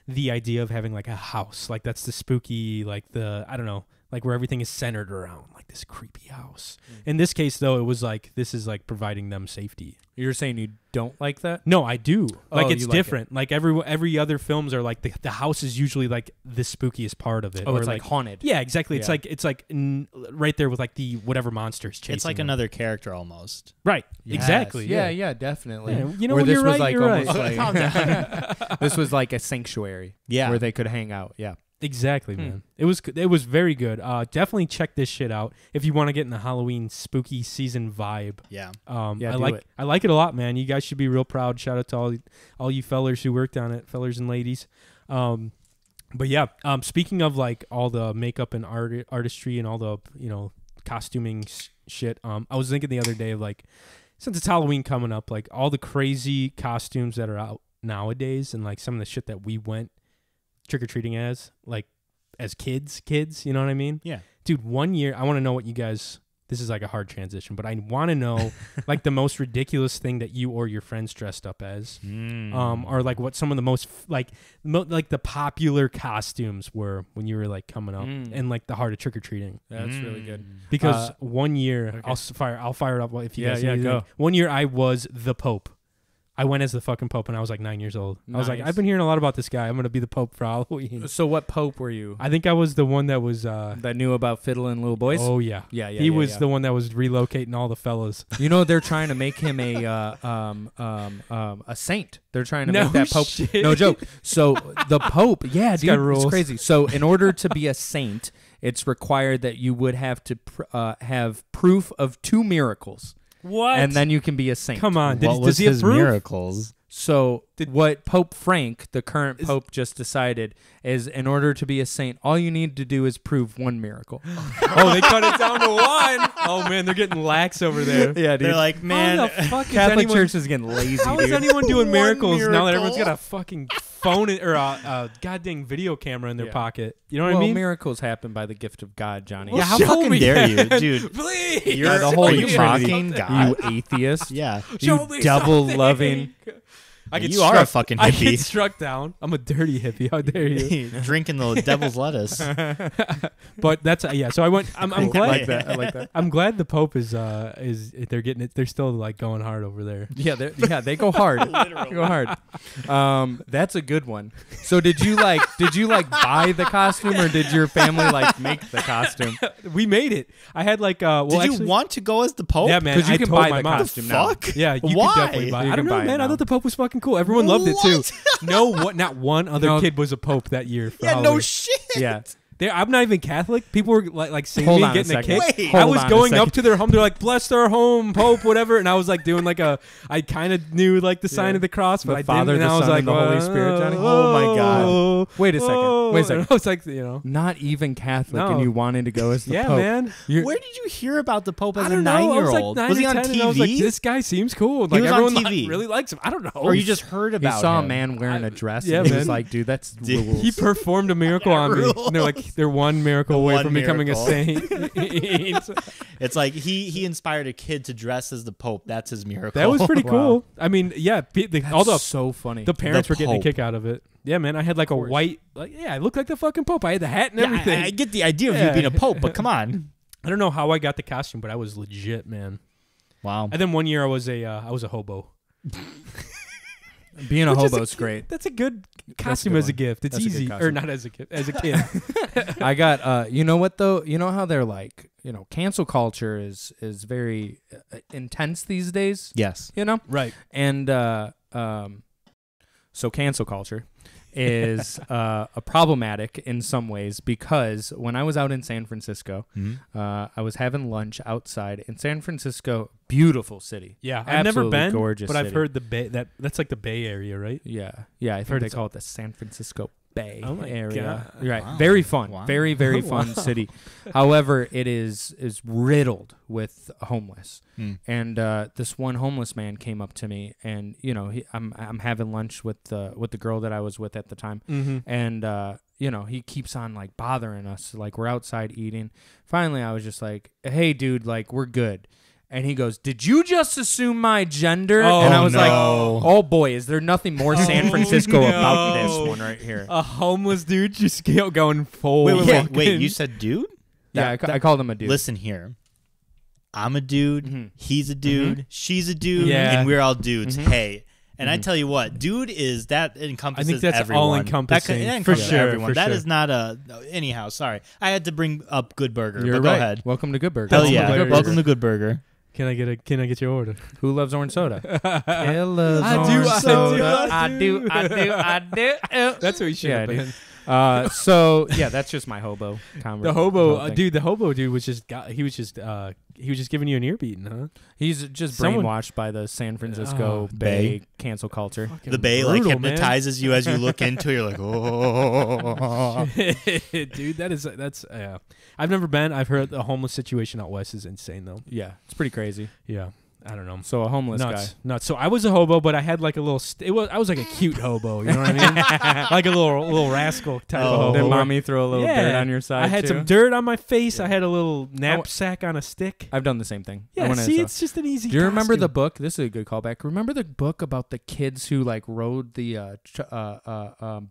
the idea of having like a house. Like that's the spooky, like I don't know, like where everything is centered around like this creepy house. In this case though, it was like this is like providing them safety. You're saying you don't like that? No, I do. Like Oh, it's you like it. different. Like every other films are like the house is usually like the spookiest part of it. Oh, or it's like haunted. yeah, exactly. It's Yeah. like right there with like the whatever monsters chasing. It's like them. another character almost. Right. Yes. Exactly. Yeah, definitely. Yeah, you know, Where when this you're was right, like you're almost right. like this was like a sanctuary. Yeah. Where they could hang out. Yeah. Exactly, man. It was very good. Definitely check this shit out if you want to get in the Halloween spooky season vibe. Yeah. Yeah, I like it a lot, man. You guys should be real proud. Shout out to all you fellers who worked on it, fellers and ladies. But yeah, speaking of like all the makeup and artistry and all the costuming shit. I was thinking the other day of like, since it's Halloween coming up, like all the crazy costumes that are out nowadays and like some of the shit that we went trick-or-treating as kids, you know what I mean? Yeah. Dude, one year, I want to know what you guys this is like a hard transition, but I want to know like the most ridiculous thing that you or your friends dressed up as, or like what some of the most like the popular costumes were when you were like coming up and like the heart of trick or treating. That's really good. Because one year, okay. I'll fire it up if you guys yeah, need go. anything. One year I was the Pope. I went as the fucking Pope, and I was like 9 years old. I was like, Nice. I've been hearing a lot about this guy. I'm gonna be the Pope for Halloween. So what Pope were you? I think I was the one that was. That knew about fiddling little boys? Oh yeah, Yeah. He was the one that was relocating all the fellas. You know, they're trying to make him a saint. They're trying to make that Pope. Shit. No joke. So the Pope, yeah, dude, got rules. it's crazy. So in order to be a saint, it's required that you would have to have proof of 2 miracles. What? And then you can be a saint. Come on, What does was he his approve? miracles? So what Pope Frank, the current Pope, just decided is in order to be a saint, all you need to do is prove 1 miracle. Oh, they cut it down to 1. Oh man, they're getting lax over there. Yeah, dude. They're like, man, How the fuck is Catholic anyone, Church is getting lazy, How dude. is anyone doing One miracles now that everyone's miracle? got a fucking phone or a goddamn video camera in their Yeah. pocket? You know what Well, I mean? miracles happen by the gift of God, Johnny. Well, yeah, how show fucking me, dare you, man. dude? Please. You're the Are Holy you Trinity. mocking God? You atheist. Yeah. Show You me devil-loving. I get You are a fucking I hippie. get struck down. I'm a dirty hippie. How dare you? Drinking the devil's lettuce. But that's yeah. So I went. I'm I glad. like that. I like that. I'm glad the Pope is they're getting it. They're still like going hard over there. Yeah, they go hard. They go hard. That's a good one. So did you like buy the costume or did your family like make the costume? We made it. I had like Did actually, you want to go as the Pope? Yeah, man. 'Cause you I can told buy my the mom. costume now. Fuck. Yeah, you Why? could definitely buy. You I don't can know, buy it man. I now. thought the Pope was fucking cool. Everyone loved it too. What? Not one other No. kid was a Pope that year. For Yeah, no Halloween. shit. Yeah. I'm not even Catholic. People were like singing Hold me on and getting a a second. kick. Wait. I Hold was on a going up second. to their home. They're like, "Bless our home, Pope, whatever." And I was like doing like I kind of knew like the sign Yeah. of the cross, but The I Father, didn't. And the I was Son, like, and the Holy Spirit, Johnny? Oh, my God. Wait a second. Wait a second. And I was like, you know, Not even Catholic, No. and you wanted to go as the yeah, Pope. man. Where did you hear about the Pope as I a don't know. I was 9-year-old? like 9 Was he or on 10, TV? and I was like, this guy seems cool. Like was on everyone TV. really likes him. I don't know. Or you just heard You about saw a him? man wearing a dress, Yeah, and he man. was like, "Dude, that's Dude. rules." He performed a miracle on me. Rules. And they're like, they're one miracle away one from becoming a miracle. saint. It's like he inspired a kid to dress as the Pope. That's his miracle. That was pretty Wow. cool. I mean, yeah, all the so funny. parents The were getting a Pope. kick out of it. Yeah, man. I had like a course. white, like I looked like the fucking Pope. I had the hat and Yeah, everything. I get the idea of Yeah. you being a Pope, but come on. I don't know how I got the costume, but I was legit, man. Wow. And then one year I was a hobo. Being a Which is hobo's great. That's a good costume good as a one. gift. It's That's a good easy, or costume. not as a gift, as a kid. I got you know what though? You know how they're like, cancel culture is very intense these days, Yes. Right. and so cancel culture is problematic in some ways because when I was out in San Francisco, I was having lunch outside in San Francisco, beautiful city. Yeah, I've never Absolutely been, gorgeous but I've city. heard the Bay. That's like the Bay Area, right? Yeah, I heard think they it's call it the San Francisco Bay Oh my area. God. Right, Wow. very fun, Wow. very very fun city. However, it is riddled with homeless. And this one homeless man came up to me, and I'm having lunch with the girl that I was with at the time, and he keeps on like bothering us, like we're outside eating. Finally, I was just like, "Hey, dude, like we're good." And he goes, "Did you just assume my gender?" Oh, and I was like, no. "Oh boy, is there nothing more San Francisco about no. this one right here?" A homeless dude just going full. Wait, you said dude? Yeah, I called him a dude. Listen here. I'm a dude. He's a dude. She's a dude. Yeah. And we're all dudes. Hey. And I tell you what, dude that encompasses I think that's everyone. all-encompassing. That For encompasses sure, everyone. for That sure. is not a... Anyhow, sorry. I had to bring up Good Burger, You're but go right. ahead. Welcome to Good Burger. Hell That's yeah. hilarious. Welcome to Good Burger. Can I get your order? Who loves orange soda? I love I do, orange I do, soda. I do. I do. That's what we should Yeah, have dude. been. So yeah, that's just my hobo conversation. The hobo dude was just he was just giving you an ear beating, huh? He's just Someone- brainwashed by the San Francisco Oh, Bay cancel culture. Fucking The Bay like brutal, man. hypnotizes you as you look into it. You're like, oh. Dude, that's I've never been. I've heard the homeless situation out west is insane though. Yeah, it's pretty crazy. Yeah. I don't know. So a homeless Nuts. guy. Nuts. So I was a hobo, but I had like a little. I was like a cute hobo. You know what I mean? Like a little rascal type of hobo. Did mommy throw a little dirt on your side? I had too? some dirt on my face. I had a little knapsack on a stick. I've done the same thing. Yeah, see, it's just an easy. Do you remember costume. the book? This is a good callback. Remember the book about the kids who like rode the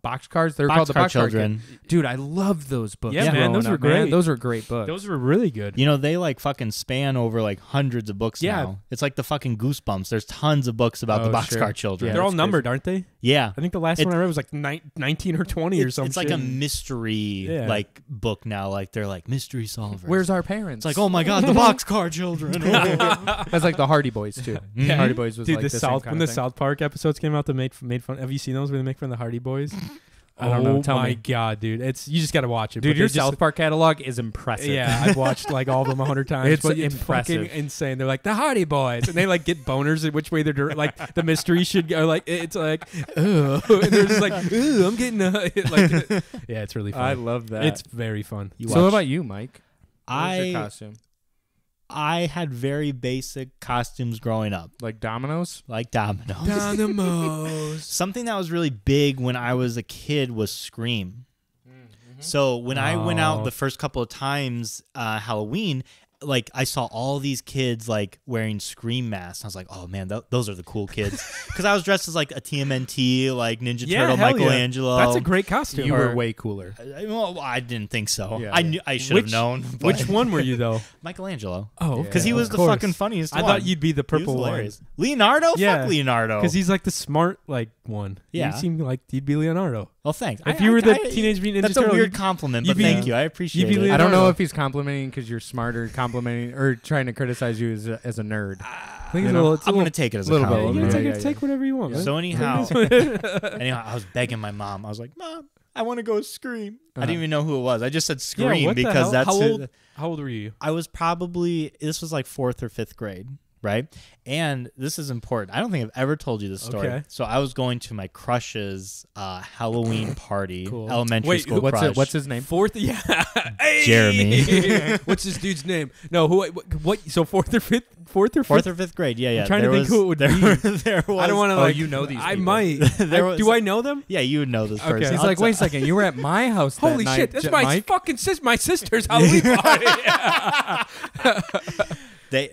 boxcars? They're called the Boxcar Children. Dude, I loved those books. Yeah, man, those were great. Those were great books. Those were really good. You know, they like fucking span over like hundreds of books now. It's like the fucking Goosebumps. There's tons of books about the Boxcar Children. Yeah, they're all that's numbered, crazy. aren't they? Yeah. I think the last one I read was like 19 or 20 or something. It's like a mystery like book now. Like they're like mystery solvers. Where's our parents? It's like, oh my god, the Boxcar Children. That's like the Hardy Boys too. Yeah. Hardy Boys was Dude, like the the South same when kind the of thing. South Park episodes came out that made fun. Have you seen those where they make fun of the Hardy Boys? I don't know. Tell my me. God, dude, you just got to watch it. Dude, but your they just- South Park catalog is impressive. Yeah, I've watched like all of them 100 times. It's but impressive. fucking insane. They're like the Hardy Boys, and they like get boners in which way they're like the mystery should go. Like it's like, and they're just like, I'm getting like, yeah, it's really fun. I love that. It's very fun. So what about you, Mike? What was your costume? I had very basic costumes growing up, Like dominoes? like dominoes. Dynamos. Something that was really big when I was a kid was Scream. So when I went out the first couple of times Halloween, like I saw all these kids like wearing Scream masks. I was like, oh man, those are the cool kids. Because I was dressed as like a TMNT, like Ninja Turtle, hell yeah. Michelangelo. That's a great costume. You were way cooler. Well, I didn't think so. Yeah, I knew I should have known. but- Which one were you though? Michelangelo. Oh, Because he yeah, was of the course. fucking funniest I one. thought you'd be the He was purple one. hilarious. Leonardo? Yeah. Fuck Leonardo. Because he's like the smart like one. Yeah. You seem like you'd be Leonardo. Well, thanks. If you were the Teenage Mutant Ninja That's a Turtle, weird compliment, you'd but be- thank you. I appreciate you'd be it. I don't know Leonardo. if he's complimenting because you're smarter, complimenting or trying to criticize you as a nerd. I think You it's know, a little. It's a I'm going to little. take it as a little bit. compliment. You Yeah, can take whatever you want. Man. So anyhow, I was begging my mom. I was like, Mom, I want to go Scream. I didn't even know who it was. I just said Scream what the because hell? that's How old were you? I was probably, this was like 4th or 5th grade, right? And this is important. I don't think I've ever told you this story. Okay. So I was going to my crush's Halloween party, Cool. elementary Wait, school What's crush. it? What's his name? Fourth, yeah. Hey! Jeremy. What's this dude's name? No, who? What? So fourth or fifth? Fourth or Fourth fifth? or fifth grade? Yeah, yeah. I'm trying to There think who it would there, be. There was. I don't want to Oh, like. you know these I people. might. There was- Do I know them? Yeah, you would know this Okay. person. He's I'll like, tell- wait a second, you were at my house that Holy night, shit! That's my Mike. fucking my sister's Halloween party.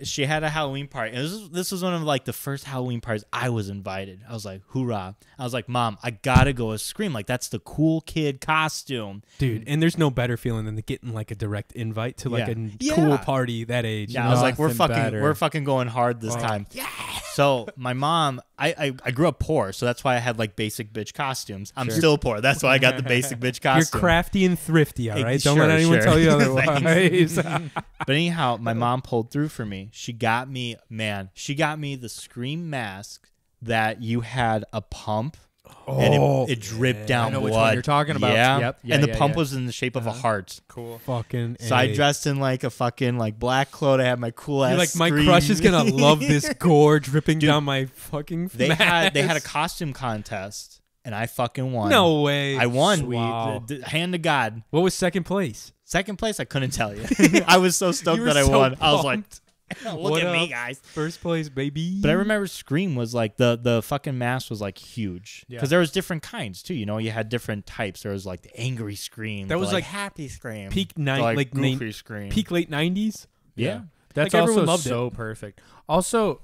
She had a Halloween party. And this was one of like the first Halloween parties I was invited. I was like, hoorah. I was like, Mom, I gotta go as Scream. Like, that's the cool kid costume. Dude, and there's no better feeling than getting like a direct invite to like Yeah. a cool Yeah. party that age. Yeah, you I was know? like, Nothing we're better. fucking going hard this time. Yeah. So my mom, I grew up poor, so that's why I had like basic bitch costumes. I'm still poor. That's why I got the basic bitch You're costume. crafty and thrifty, all right? Don't Sure, let anyone sure. tell you otherwise. But anyhow, my mom pulled through for me. She got me the Scream mask that you had a pump. And it dripped down I know blood. which one you're talking about. Yeah. Yep. Yeah, and the yeah, pump yeah. was in the shape of a heart. Cool. Fucking So I A. dressed in like a fucking like black cloak. I had my cool ass. You're like, my Scream. crush is gonna love this gore dripping down my fucking They had a mask. costume contest, and I fucking won. No way. I won. Wow. Hand to God. What was second place? Second place, I couldn't tell you. I was so stoked You were that I so won. I was like, pumped. look What at me, up? guys. First place, baby. But I remember Scream was like the fucking mask was like huge because Yeah. there was different kinds too. You know, you had different types. There was like the angry Scream. That the, was, like, happy Scream. peak the, night, like goofy Scream. peak late 90s. Yeah. That's Like, everyone also loved so perfect. Also,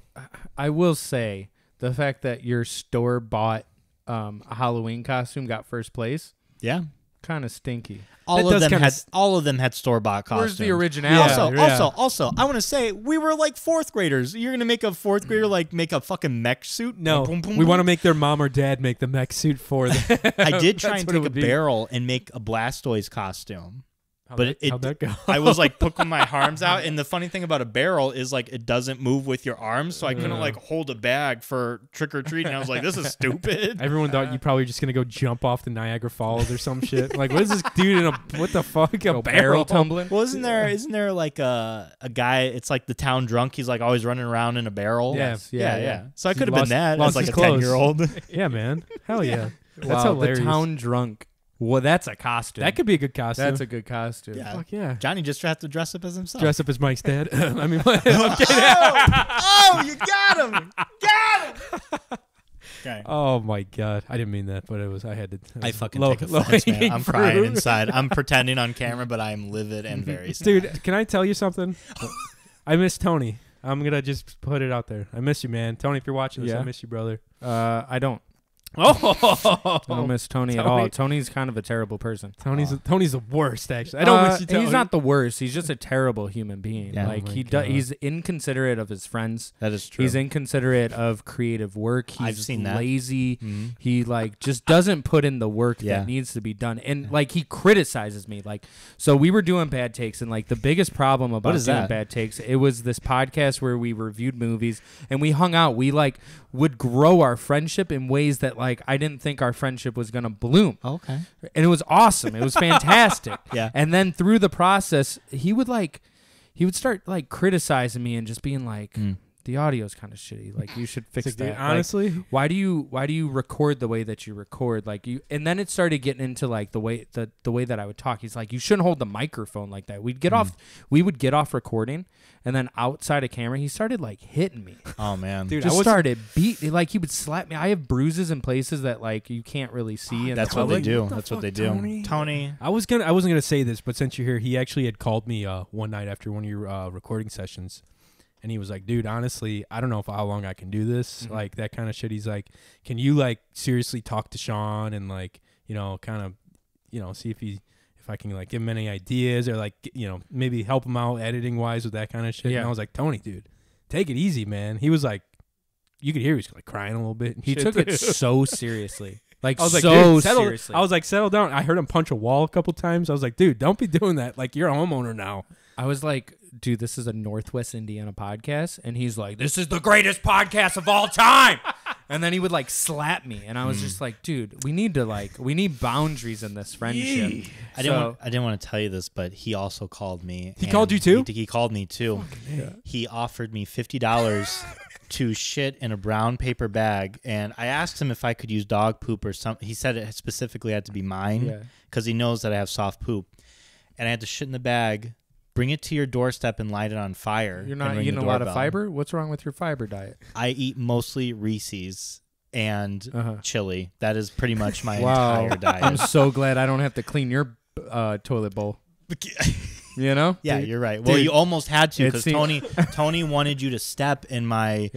I will say the fact that your store bought a Halloween costume got first place, Yeah. kind of stinky. All does of them kinda had all of them had store bought costumes. Where's the originality? Also, I want to say we were like 4th graders. You're gonna make a 4th grader like make a fucking mech suit? No, Boom, boom, we boom. want to make their mom or dad make the mech suit for them. I did try That's and what it take a would be. barrel and make a Blastoise costume. But How'd that go? I was like putting my arms out, and the funny thing about a barrel is like it doesn't move with your arms, so I couldn't like hold a bag for trick or treat. And I was like, "This is stupid." Everyone thought you probably just gonna go jump off the Niagara Falls or some shit. Like, what is this dude in a what the fuck? A barrel tumbling. Well, isn't there like a guy? It's like the town drunk. He's like always running around in a barrel. Yeah. yeah. So I He could have been lost- that lost as like his a clothes. 10-year-old. Yeah, man. Hell yeah. That's Wow, hilarious. the town drunk. Well, that's a costume. That could be a good costume. That's a good costume. Yeah. Fuck yeah. Johnny just has to dress up as himself. Dress up as Mike's dad. I mean, what? You got him. Got him. Okay. Oh my god, I didn't mean that, but it was. I had to. I fucking take offense, man. I'm crying inside. I'm pretending on camera, but I'm livid and very sad. Dude, can I tell you something? I miss Tony. I'm gonna just put it out there. I miss you, man. Tony, if you're watching this, I miss you, brother. I don't. Oh, I don't miss Tony at all. Tony's kind of a terrible person. Tony's the worst, actually. I don't miss you, Tony. He's not the worst. He's just a terrible human being. Yeah. Like he's inconsiderate of his friends. That is true. He's inconsiderate of creative work. He's I've seen that. lazy. Mm-hmm. He like just doesn't put in the work that needs to be done. And like he criticizes me. Like so we were doing bad takes, and like the biggest problem about doing bad takes, it was this podcast where we reviewed movies and we hung out. We like would grow our friendship in ways that like I didn't think our friendship was gonna bloom. Okay. And it was awesome. It was fantastic. Yeah. And then through the process, he would start like criticizing me and just being like, the audio's kind of shitty. Like you should fix that. Dude, honestly, like, why do you record the way that you record? Like you, and then it started getting into like the way that I would talk. He's like, you shouldn't hold the microphone like that. We would get off recording, and then outside of camera, he started like hitting me. Oh man, dude, just started beating. Like he would slap me. I have bruises in places that like you can't really see. That's what they do. That's what they do. Tony. I wasn't gonna say this, but since you're here, he actually had called me one night after one of your recording sessions. And he was like, dude, honestly, I don't know how long I can do this. Mm-hmm. Like that kind of shit. He's like, can you like seriously talk to Shawn and like, kind of, see if I can like give him any ideas or like, maybe help him out editing wise with that kind of shit. Yeah. And I was like, Tony, dude, take it easy, man. He was like, you could hear he was like crying a little bit. He took it so seriously. Like I was like, so dude, seriously. I was like, settle down. I heard him punch a wall a couple times. I was like, dude, don't be doing that. Like you're a homeowner now. I was like, dude, this is a Northwest Indiana podcast. And he's like, this is the greatest podcast of all time. And then he would like slap me. And I was just like, dude, we need boundaries in this friendship. I didn't want to tell you this, but he also called me. He called you too? He called me too. He offered me $50 to shit in a brown paper bag. And I asked him if I could use dog poop or something. He said it specifically had to be mine because he knows that I have soft poop. And I had to shit in the bag. Bring it to your doorstep and light it on fire. You're not eating a lot of fiber? What's wrong with your fiber diet? I eat mostly Reese's and chili. That is pretty much my entire diet. I'm so glad I don't have to clean your toilet bowl. You know? Yeah, you're right. Well, you almost had to because Tony wanted you to step in my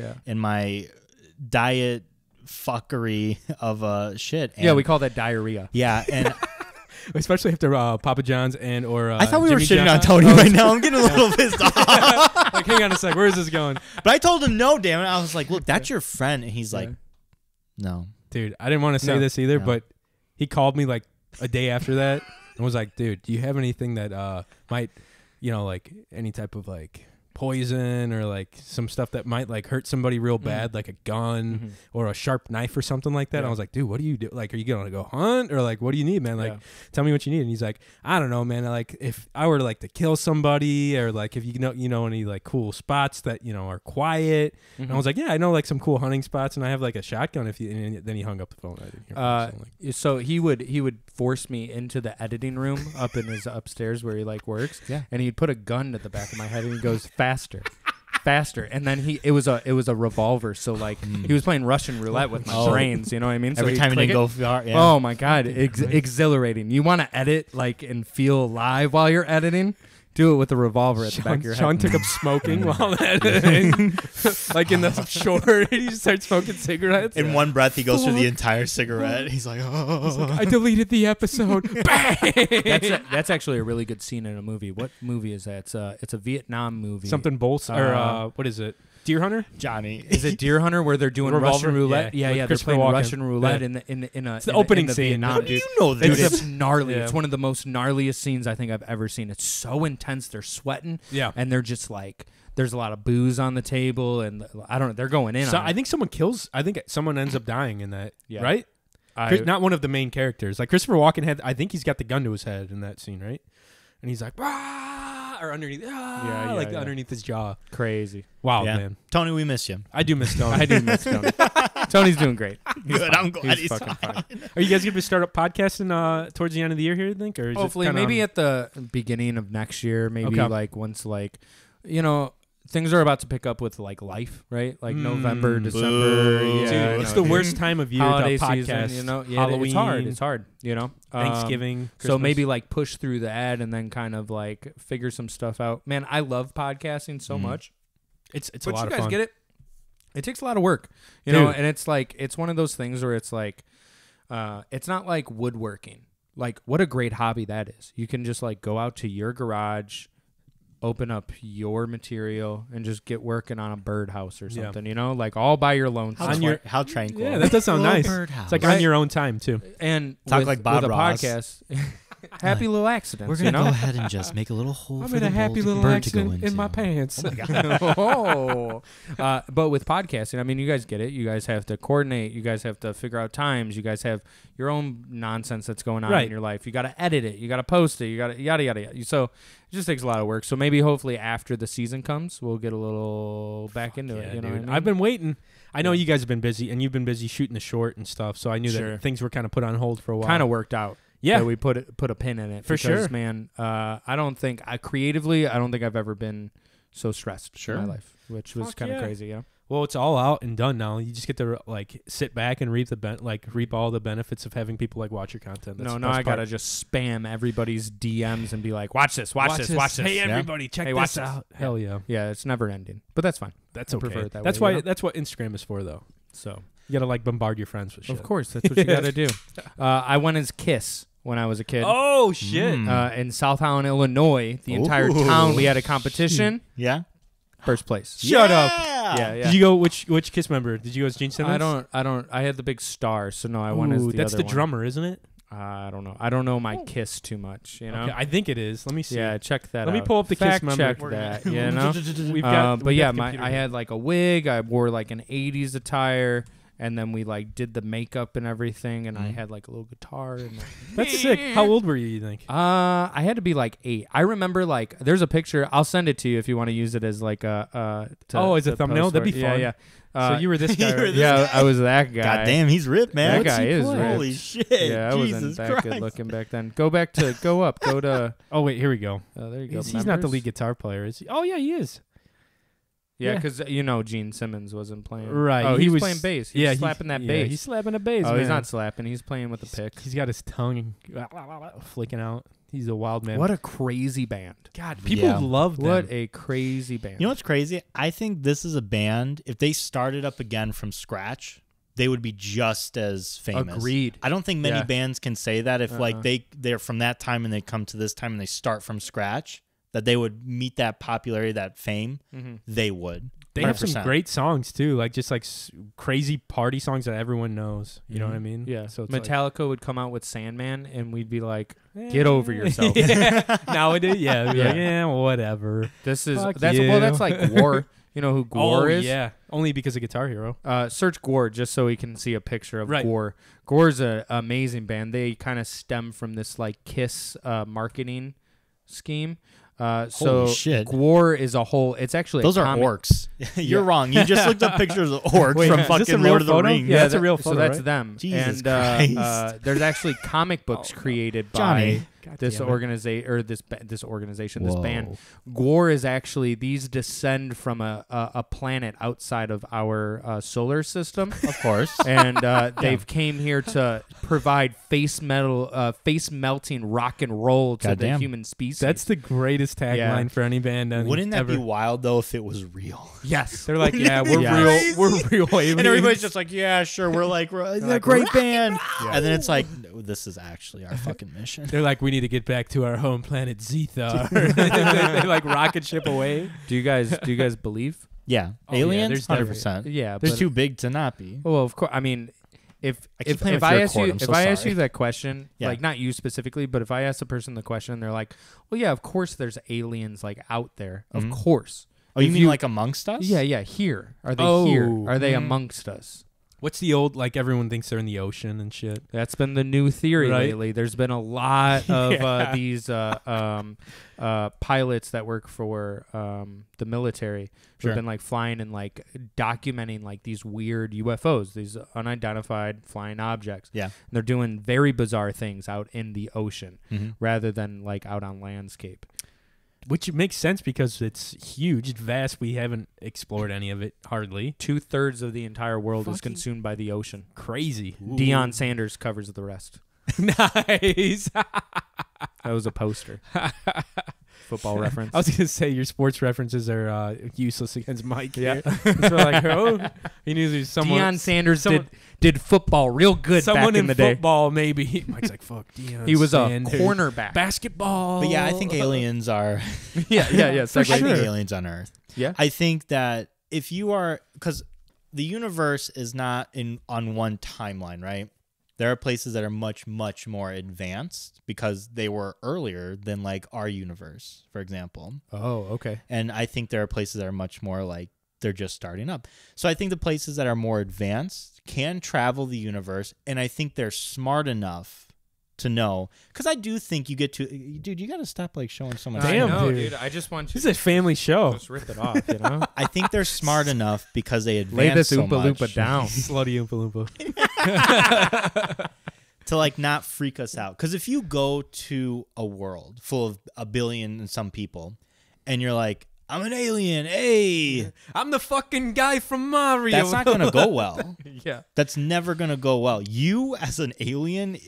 diet fuckery of shit. And we call that diarrhea. Yeah, and especially after Papa John's or I thought we Jimmy were shitting John's. on Tony right now. I'm getting a little pissed off. Like, hang on a sec. Where is this going? But I told him no, damn it. I was like, look, that's your friend. And he's like, no. Dude, I didn't want to say this either, but he called me like a day after that and was like, dude, do you have anything that might, like any type of like poison or like some stuff that might like hurt somebody real bad, like a gun or a sharp knife or something like that? I was like, dude, what do you do? Like, are you gonna go hunt or like what do you need, man? Like, tell me what you need. And he's like, I don't know, man. Like, if I were to like to kill somebody or like if you know any like cool spots that are quiet. And I was like, yeah, I know like some cool hunting spots, and I have like a shotgun. And then he hung up the phone. I didn't hear so he would force me into the editing room up in his upstairs where he like works, and he'd put a gun to the back of my head and he goes, faster, and then it was a revolver, so like he was playing Russian roulette with my brains, you know what I mean? So every time he didn't go far, oh my god, exhilarating. You want to edit like and feel alive while you're editing? Do it with a revolver at the back of your head. Shawn took up smoking while editing. Like in the short, he just starts smoking cigarettes. In one breath, he goes through the entire cigarette. He's like, oh. I deleted the episode. Bang! That's actually a really good scene in a movie. What movie is that? It's a Vietnam movie. Something Bolts or what is it? Deer Hunter? Johnny. Is it Deer Hunter where they're doing Revolver? Russian roulette? Yeah, they're playing Russian roulette in the opening scene. Vietnam, How do you know that? Dude, it's gnarly. It's one of the most gnarliest scenes I think I've ever seen. It's so intense. They're sweating. Yeah. And they're just like, there's a lot of booze on the table, and I don't know. They're going in. I think someone ends up dying in that. Yeah. Right? Not one of the main characters. Like Christopher Walken I think he's got the gun to his head in that scene, right? And he's like, "Rah!" or underneath, Yeah, like yeah. underneath his jaw. Crazy. Wow, Yeah. man. Tony, we miss you. I do miss Tony. I do miss Tony. Tony's doing great. Good. I'm glad he's fucking fine. fine. Are you guys going to start up podcasting towards the end of the year here, you think? Or is Hopefully, it kinda maybe at the beginning of next year, maybe Okay. like once like, you know, things are about to pick up with like life, right? Like November, December. Boo. Yeah, Dude, I it's know, the worst time of year holiday to podcast. season, you know. Yeah, Halloween, it's hard. It's hard, you know. Thanksgiving, So Christmas. maybe like push through the ad and then kind of like figure some stuff out. Man, I love podcasting so much. it's a But lot you of guys fun. get it? It takes a lot of work, you know, Dude. and it's like it's one of those things where it's like it's not like woodworking. Like what a great hobby that is. You can just like go out to your garage, open up your material and just get working on a birdhouse or Yeah. something, you know, like all by your lonesome. How tranquil. Yeah, that does sound Little nice. birdhouse. It's like Right. on your own time too. And Talk with, like Bob with a Ross. podcast, happy little accidents. We're gonna you know? go ahead and just make a little hole I'm for in the a happy bolt little bird to go accident in my into. pants. Oh, but with podcasting, I mean, you guys get it. You guys have to coordinate. You guys have to figure out times. You guys have your own nonsense that's going on Right. in your life. You got to edit it. You got to post it. You got to yada yada yada. So it just takes a lot of work. So maybe hopefully after the season comes, we'll get a little back into it. You know what I mean? I've been waiting. I know Yeah. you guys have been busy, and you've been busy shooting the short and stuff. So I knew Sure. that things were kind of put on hold for a while. kind of worked out. Yeah. that we put a pin in it For because, sure. man. I don't think creatively. I don't think I've ever been so stressed in my life, which was Fuck kind of yeah. crazy. Yeah. Well, it's all out and done now. You just get to like sit back and reap reap all the benefits of having people like watch your content. That's No, the now best I gotta part. just spam everybody's DMs and be like, watch this, watch this. Hey, Yeah. everybody, check Hey, watch this this. out. Hell yeah. Yeah, it's never ending, but that's fine. That's I okay. prefer it that That's way, why. you know? That's what Instagram is for, though. So, You gotta like bombard your friends with shit. of course, that's what you gotta do. I went as Kiss when I was a kid. Oh shit. In South Holland, Illinois, the entire Ooh. town, we had a competition. Yeah. First place. Shut up. Yeah, yeah. Did you go which Kiss member? Did you go as Gene Simmons? I don't. I had the big star, so no, I went as Ooh, the that's other the one. drummer, isn't it? I don't know. I don't know my Kiss too much. You know. Okay, I think it is. Let me see. Yeah, check that out. Let me pull up the Fact Kiss member. check that. You know. We've got. But yeah, I had like a wig. I wore like an '80s attire, and then we like did the makeup and everything. And I had like a little guitar. And That's sick. How old were you think? I had to be like 8. I remember like there's a picture. I'll send it to you if you want to use it as like a. As a thumbnail? post That'd for be it. fun. Yeah. So you were this guy. you were right? this Yeah, I was that guy. God damn, he's ripped, man. That What's guy he is playing? ripped. Holy shit. Yeah, I Jesus wasn't that Christ. good looking back then. Go up. Go to. Oh wait, here we go. There you go. He's not the members. lead guitar player, is he? Oh yeah, he is. Yeah, Yeah. because Gene Simmons wasn't playing. Right. Oh, he was was playing bass. He's He's slapping that yeah, bass. He's slapping a bass. Oh, he's man. not slapping. He's playing with the pick. He's got his tongue flicking out. He's a wild man. What a crazy band. God, people Yeah. love them. What a crazy band. You know what's crazy? I think this is a band, if they started up again from scratch, they would be just as famous. Agreed. I don't think many Yeah. bands can say that if like they're from that time and they come to this time and they start from scratch, that they would meet that popularity, that fame. They would. They have some 100%. great songs too, like just like crazy party songs that everyone knows. You know what I mean? Yeah. So it's Metallica would come out with Sandman, and we'd be like, "Get over yourself." Nowadays, yeah, Yeah. yeah, whatever. This is Fuck that's you. well, that's like Gore. You know who Gore is? Yeah, only because of Guitar Hero. Search Gore just so we can see a picture of Right. Gore. Gore's an amazing band. They kind of stem from this like Kiss marketing scheme. So Holy shit. Gore is a whole. It's actually Those a are comic. orcs. You're wrong. You just looked up pictures of orcs Wait, from is this a fucking real Lord of the photo? Rings. Yeah, that's a that- real So photo, that's right? them. Jesus and Christ. there's actually comic books created by Johnny. this damn it. organization or this organization, this Whoa. band. Gore is actually these descend from a planet outside of our solar system. Of course. And they've came here to provide face melting rock and roll to the Goddamn. human species. That's the greatest tagline Yeah. for any band. Wouldn't that ever. be wild though if it was real? yes. They're like, yeah, we're Yeah. real. We're real aliens. And everybody's just like, yeah, sure. We're like, they're a great band. And then it's like, no, this is actually our fucking mission. They're like, we need to get back to our home planet Zethar. they like rocket ship away. Do you guys believe? Yeah. Oh, yeah, Aliens? there's 100%. Yeah, They're but too big to not be. well, of course. I mean, if I keep playing if with I your ask cord, you I'm if so I ask sorry. you that question, Yeah. like not you specifically, but if I ask the person the question, they're like, well, yeah, of course, there's aliens like out there, of course. Oh, you If mean like amongst us? Yeah, yeah. Here are they? Oh, Here are they amongst us? What's the old, like, everyone thinks they're in the ocean and shit? That's been the new theory Right. lately. There's been a lot of Yeah. these pilots that work for the military who've Sure. been like flying and like documenting like these weird UFOs, these unidentified flying objects. Yeah. And they're doing very bizarre things out in the ocean Mm-hmm. rather than like out on landscape. Which makes sense because it's huge, it's vast. We haven't explored any of it, hardly. 2/3 of the entire world is Fucking consumed by the ocean. Crazy. Deion Sanders covers the rest. Nice. That was a poster. Football reference. I was going to say your sports references are useless against Mike. Yeah. Here. So like, oh, he knew there's someone. Deion Sanders someone- did football real good someone back in the day. football, maybe. Mike's like, fuck, Deion. He was Sanders. a cornerback. Basketball. But yeah, I think aliens are. yeah. I think sure. aliens on Earth. Yeah. I think that if you are, because the universe is not on one timeline, right? There are places that are much, much more advanced because they were earlier than like our universe, for example. Oh, okay. And I think there are places that are much more like they're just starting up. So I think the places that are more advanced can travel the universe, and I think they're smart enough to know. Because I do think you get to, dude, you got to stop like showing so much. Damn, I know, dude. I just want you This is a family show. to just rip it off, you know? I think they're smart enough because they Lay advance this so Oompa much Loompa down. Slutty Oompa Loompa. to like not freak us out. Because if you go to a world full of 1 billion and some people, and you're like, I'm an alien, hey, I'm the fucking guy from Mario. that's not gonna go well. Yeah. That's never gonna go well. You as an alien,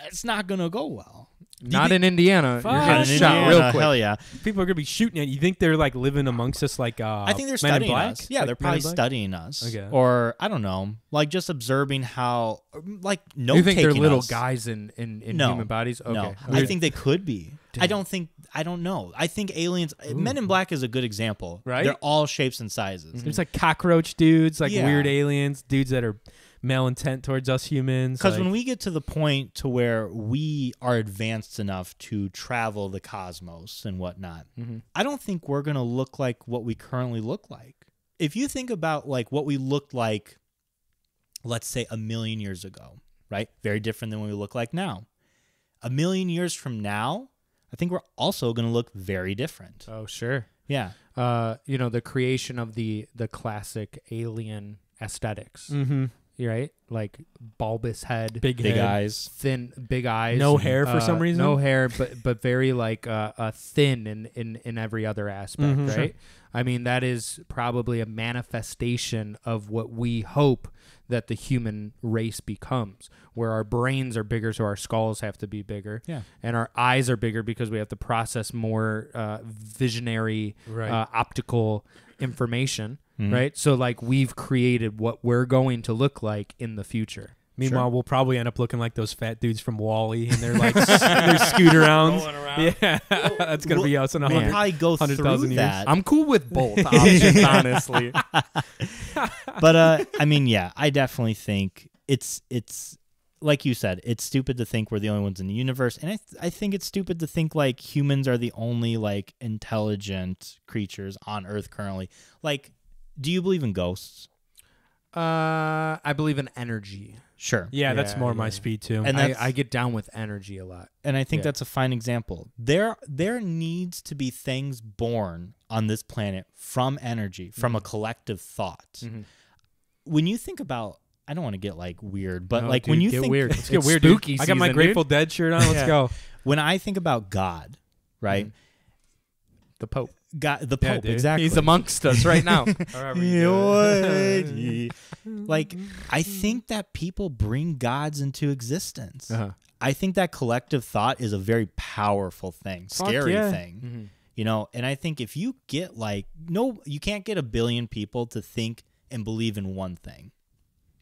it's not gonna go well. Not in Indiana. Fuck. You're Not getting in shot Indiana, real quick. Hell yeah. People are gonna be shooting at you. You think they're like living amongst us, like I think they're Men in studying Black? us. Yeah, Like they're Men in probably Black? studying us. Okay. Or I don't know, like just observing how, like no. You think they're little us. guys in No. human bodies? Okay. No, I think they could be. I don't know. I think aliens. Men in Black is a good example. Right? They're all shapes and sizes. There's like cockroach dudes, like Yeah. weird aliens, dudes that are malintent towards us humans. Because like, when we get to the point to where we are advanced enough to travel the cosmos and whatnot, I don't think we're gonna look like what we currently look like. If you think about like what we looked like, let's say 1 million years ago, right? Very different than what we look like now. 1 million years from now, I think we're also gonna look very different. Oh, sure. Yeah. You know, the creation of the classic alien aesthetics, mm-hmm. right? Like bulbous head, big Big head. eyes. thin, big eyes, No hair for some reason? No hair, but very like thin in every other aspect, Mhm. right? I mean, that is probably a manifestation of what we hope that the human race becomes, where our brains are bigger, so our skulls have to be bigger, Yeah. and our eyes are bigger because we have to process more visionary, Right. optical information, Mhm. right? So, like, we've created what we're going to look like in the future. Meanwhile, we'll probably end up looking like those fat dudes from Wall-E, and they're like their scooter rounds. Yeah, that's gonna be us in We'll probably go 100,000 through years. that. I'm cool with both options, honestly. But I mean, yeah, I definitely think it's like you said, it's stupid to think we're the only ones in the universe, and I think it's stupid to think like humans are the only like intelligent creatures on Earth currently. Like, do you believe in ghosts? I believe in energy. Sure. Yeah, that's Yeah, more my yeah. speed too. And I get down with energy a lot. And I think Yeah. that's a fine example. There needs to be things born on this planet from energy, from a collective thought. Mhm. When you think about, I don't want to get like weird, but No, like dude, when you get think weird. Let's get It's weird, spooky dude. I got my season, Grateful dude. Dead shirt on. Let's Yeah. go. when I think about God, right? The Pope. God, the Yeah, Pope, dude. exactly. He's amongst us right now. Like, I think that people bring gods into existence. Uh-huh. I think that collective thought is a very powerful thing, Fuck scary yeah. thing. Mhm. You know, and I think if you get like, no, you can't get 1 billion people to think and believe in one thing.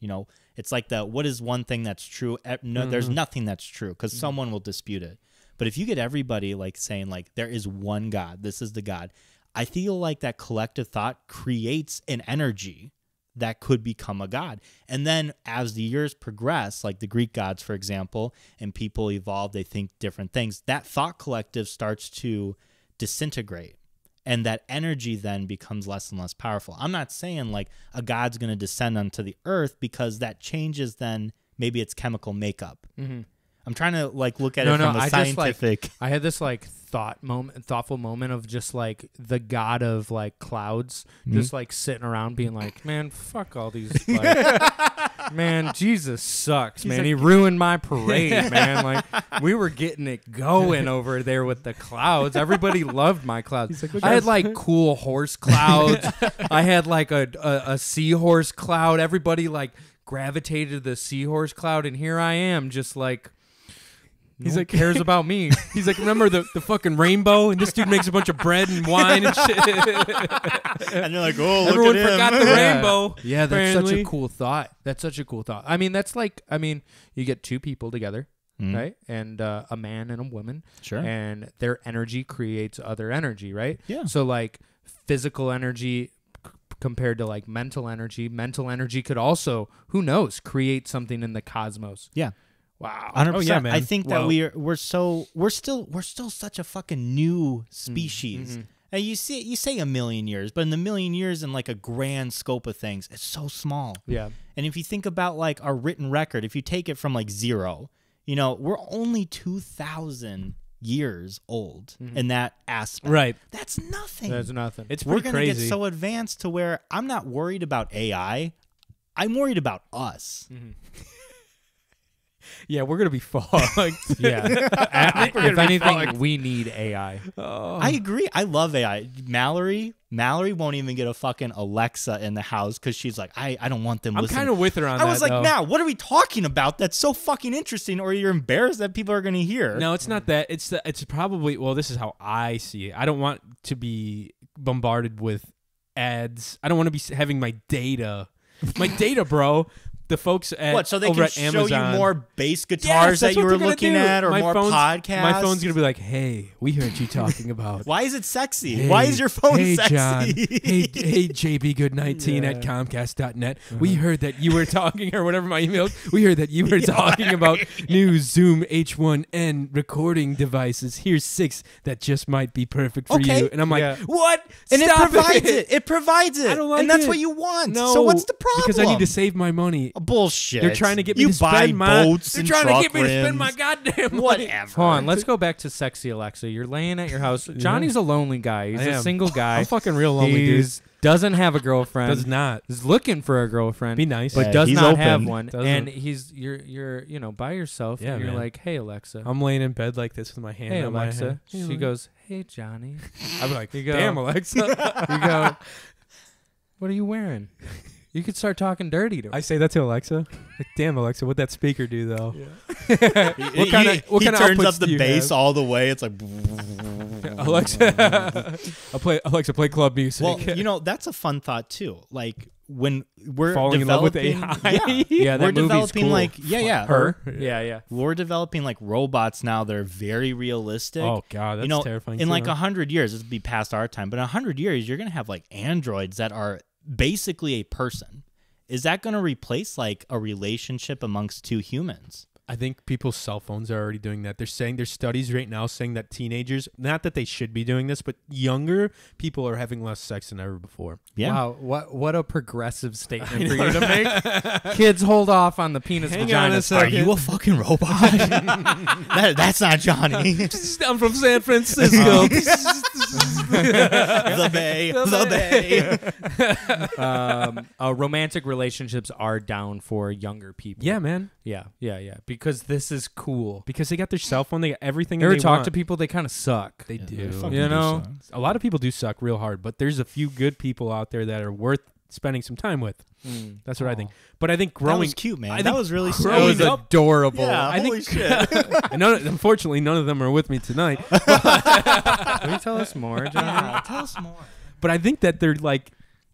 You know, it's like what is one thing that's true? No, there's nothing that's true because someone will dispute it. But if you get everybody like saying like there is one God, this is the God, I feel like that collective thought creates an energy that could become a god. And then as the years progress, like the Greek gods, for example, and people evolve, they think different things, that thought collective starts to disintegrate. And that energy then becomes less and less powerful. I'm not saying like a god's going to descend onto the earth, because that changes then maybe its chemical makeup. I'm trying to like look at it from a scientific. I had this like thoughtful moment of just like the god of like clouds, just like sitting around being like, man, fuck all these. Like, man, Jesus sucks, man. He ruined my parade, man. Like we were getting it going over there with the clouds. Everybody loved my clouds. I had like cool horse clouds. I had like a seahorse cloud. Everybody like gravitated to the seahorse cloud, and here I am just like, He's like, cares about me. He's like, remember the fucking rainbow? And this dude makes a bunch of bread and wine and shit. And you're like, oh, look Everyone at him. forgot the rainbow. Yeah, that's apparently. such a cool thought. That's such a cool thought. I mean, that's like, you get two people together, right? And a man and a woman. Sure. And their energy creates other energy, right? Yeah. So like physical energy compared to like mental energy could also, who knows, create something in the cosmos. Yeah. Wow. 100%. Oh, yeah, man. I think that Well- we're still such a fucking new species. And you say a million years, but in the million years, in like a grand scope of things, it's so small. Yeah. And if you think about like our written record, if you take it from like 0, we're only 2,000 years old in that aspect. Right. That's nothing. There's nothing. It's We're pretty gonna crazy. get so advanced to where I'm not worried about AI. I'm worried about us. Yeah, we're going to be fucked. Yeah. If anything, we need AI. I agree. I love AI. Mallory won't even get a fucking Alexa in the house because she's like, I don't want them I'm listening. kind of with her on I that, was like, though. now, what are we talking about? That's so fucking interesting. Or you're embarrassed that people are going to hear. No, it's not that. It's probably, well, this is how I see it. I don't want to be bombarded with ads. I don't want to be having my data, bro. The folks at What? So they over can at show Amazon. you more bass Yes, guitars that's that you what were they're gonna looking do. at, or My more phone's- podcasts. My phone's gonna be like, "Hey, we heard you talking about." Why is it sexy? Hey, Why is your phone hey, sexy? John. hey, JBGood19 at Comcast.net. We heard that you were talking, or whatever my email is. We heard that you were talking about new Zoom H1N recording devices. Here's 6 that just might be perfect for Okay. you. And I'm like, Yeah. what? And Stop it provides it. It provides it. I don't like and that's it. what you want. No. So what's the problem? Because I need to save my money. Bullshit. They're trying to get me you to spend buy my boats They're and trying to truck get me to spend my rims. goddamn money. Whatever. Hold on, let's go back to sexy Alexa. You're laying at your house. Johnny's a lonely guy. He's I a am. single guy. I'm fucking real lonely, dude. He's doesn't have a girlfriend. Does not. Is looking for a girlfriend. Be nice. but Yeah, does he's not open. have one. Doesn't. And you're by yourself. Yeah, and you're man. like, hey Alexa. I'm laying in bed like this with my hand Hey on my Alexa. head. She goes, hey Johnny. I'm like, You go- damn, Alexa. You go, what are you wearing? You could start talking dirty to her. I say that to Alexa. Like, damn, Alexa, what'd that speaker do, though? What kind of he turns outputs up do the you bass have? all the way. It's like. Alexa, Alexa, play club music. Well, that's a fun thought too. Like when we're Falling in love with developing- AI. Yeah, that we're movie's developing cool. like Her. Yeah. We're developing like robots now. They're very realistic. Oh, God, that's terrifying. In too, like huh? 100 years, this will be past our time, but in 100 years, you're gonna have like androids that are basically a person. Is that gonna replace like a relationship amongst two humans? I think people's cell phones are already doing that. They're saying there's studies right now saying that teenagers, not that they should be doing this, but younger people are having less sex than ever before. Yeah. Wow, what a progressive statement for you to make. Kids, hold off on the penis Hang vagina on a stuff. Are you a fucking robot? That's not Johnny. I'm from San Francisco. the Bay. Romantic relationships are down for younger people. Yeah, man. Yeah. Because this is cool. Because they got their cell phone, they got everything. You ever they talk want. to people? They kind of suck. They do. fucking You know? A lot of people do suck real hard, but there's a few good people out there that are worth spending some time with. That's what I think. But I think That growing was cute, man. I that think was really That sweet. was growing up- adorable. Yeah, I holy think- shit. and unfortunately, none of them are with me tonight. Can you tell us more, Johnny? Yeah, tell us more. But I think that they're like,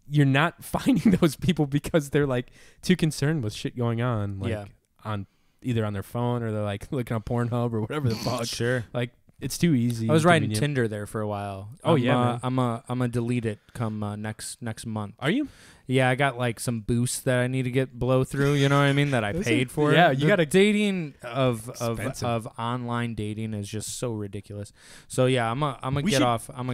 you're not finding those people because they're like too concerned with shit going on, like Yeah. on either on their phone or they're like looking on Pornhub or whatever the fuck. Sure. Like it's too easy. I was and riding convenient. Tinder there for a while. Oh, yeah, man. I'm a delete it come next month. Are you? Yeah, I got like some boosts that I need to get blow through. You know what I mean? That I paid for. Yeah, you gotta dating expensive. of online dating is just so ridiculous. So yeah, I'm gonna